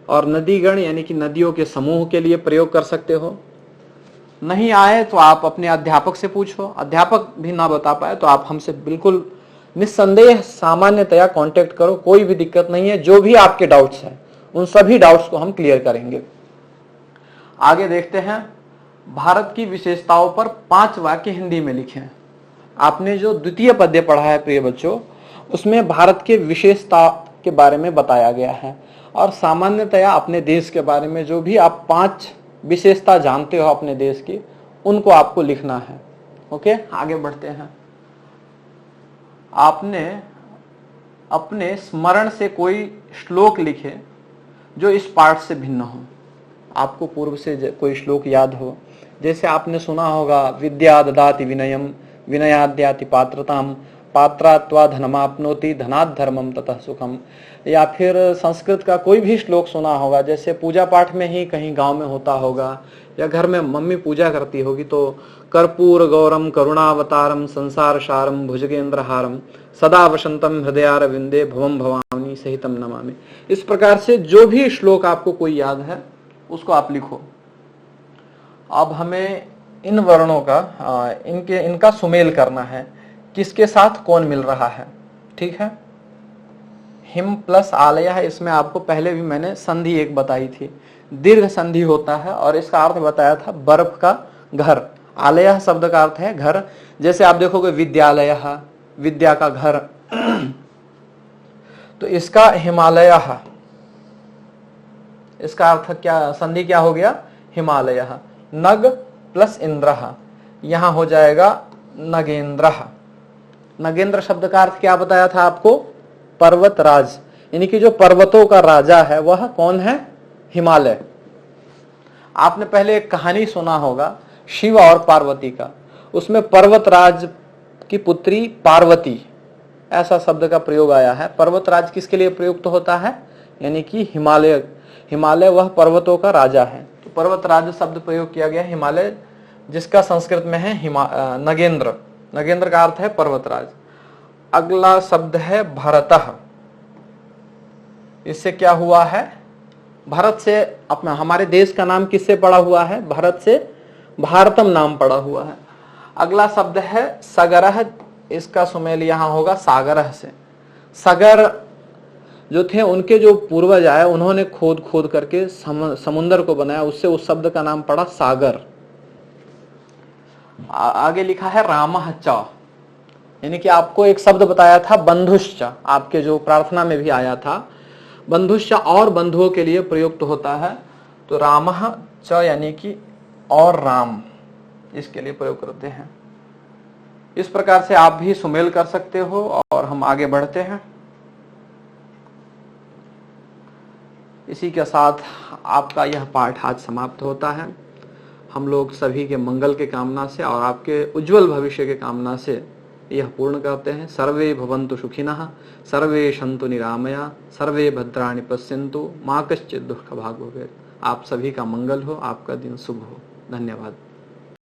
और नदीगण यानी कि नदियों के समूह के लिए प्रयोग कर सकते हो। नहीं आए तो आप अपने अध्यापक से पूछो, अध्यापक भी ना बता पाए तो आप हमसे बिल्कुल निस्संदेह सामान्यतया कांटेक्ट करो, कोई भी दिक्कत नहीं है। जो भी आपके डाउट्स हैं उन सभी डाउट्स को हम क्लियर करेंगे। आगे देखते हैं, भारत की विशेषताओं पर 5 वाक्य हिंदी में लिखें। आपने जो द्वितीय पद्य पढ़ा है प्रिय बच्चों, उसमें भारत के विशेषता के बारे में बताया गया है और सामान्यतया अपने देश के बारे में जो भी आप 5 विशेषता जानते हो अपने देश की, उनको आपको लिखना है। ओके, आगे बढ़ते हैं। आपने अपने स्मरण से कोई श्लोक लिखे जो इस पाठ से भिन्न हो। आपको पूर्व से कोई श्लोक याद हो, जैसे आपने सुना होगा, विद्या ददाति विनयम विनयाद्याति पात्रताम पात्रात्वा धनमाप्नोति धनात् धर्मम ततः सुखम। या फिर संस्कृत का कोई भी श्लोक सुना होगा, जैसे पूजा पाठ में ही कहीं गांव में होता होगा या घर में मम्मी पूजा करती होगी, तो कर्पूर गौरम करुणावतारम संसार सारम भुजगेंद्रहारम सदा वसंतम हृदयारविंदे भवम भवानी सहितम नमामि। इस प्रकार से जो भी श्लोक आपको कोई याद है उसको आप लिखो। अब हमें इन वर्णों का इनका सुमेल करना है, किसके साथ कौन मिल रहा है। ठीक है, हिम प्लस आलय है, इसमें आपको पहले भी मैंने संधि एक बताई थी, दीर्घ संधि होता है और इसका अर्थ बताया था बर्फ का घर। आलय शब्द का अर्थ है घर। जैसे आप देखोगे विद्यालय, विद्या का घर, तो इसका हिमालय, इसका अर्थ क्या, संधि क्या हो गया, हिमालय। नग प्लस इंद्र, यहां हो जाएगा नगेंद्र। नगेंद्र शब्द का अर्थ क्या बताया था आपको, पर्वत राज, यानी कि जो पर्वतों का राजा है वह कौन है, हिमालय। आपने पहले एक कहानी सुना होगा शिव और पार्वती का, उसमें पर्वतराज की पुत्री पार्वती, ऐसा शब्द का प्रयोग आया है। पर्वतराज किसके लिए प्रयुक्त होता है, यानी कि हिमालय, हिमालय वह पर्वतों का राजा है, तो पर्वतराज शब्द प्रयोग किया गया हिमालय, जिसका संस्कृत में है नगेंद्र। नगेंद्र का अर्थ है पर्वतराज। अगला शब्द है भरतः। इससे क्या हुआ है, भारत से अपना हमारे देश का नाम किससे पड़ा हुआ है, भारत से भारतम नाम पड़ा हुआ है। अगला शब्द है सगरह, इसका सुमेल यहां होगा सागरह से। सगर जो थे उनके जो पूर्वज आए, उन्होंने खोद खोद करके समुद्र को बनाया, उससे उस शब्द का नाम पड़ा सागर। आगे लिखा है रामः च, यानी कि आपको एक शब्द बताया था बंधुश्च, आपके जो प्रार्थना में भी आया था, बंधुश्च और बंधुओं के लिए प्रयुक्त होता है, तो रामः च यानी कि और राम, इसके लिए प्रयोग करते हैं। इस प्रकार से आप भी सुमेल कर सकते हो और हम आगे बढ़ते हैं। इसी के साथ आपका यह पाठ आज समाप्त होता है। हम लोग सभी के मंगल के कामना से और आपके उज्जवल भविष्य के कामना से यह पूर्ण करते हैं। सर्वे भवन्तु सुखिनः, सर्वे सन्तु निरामया, सर्वे भद्राणि पश्यन्तु, मा कश्चित् दुःखभाग् भवेत्। आप सभी का मंगल हो, आपका दिन शुभ हो। धन्यवाद।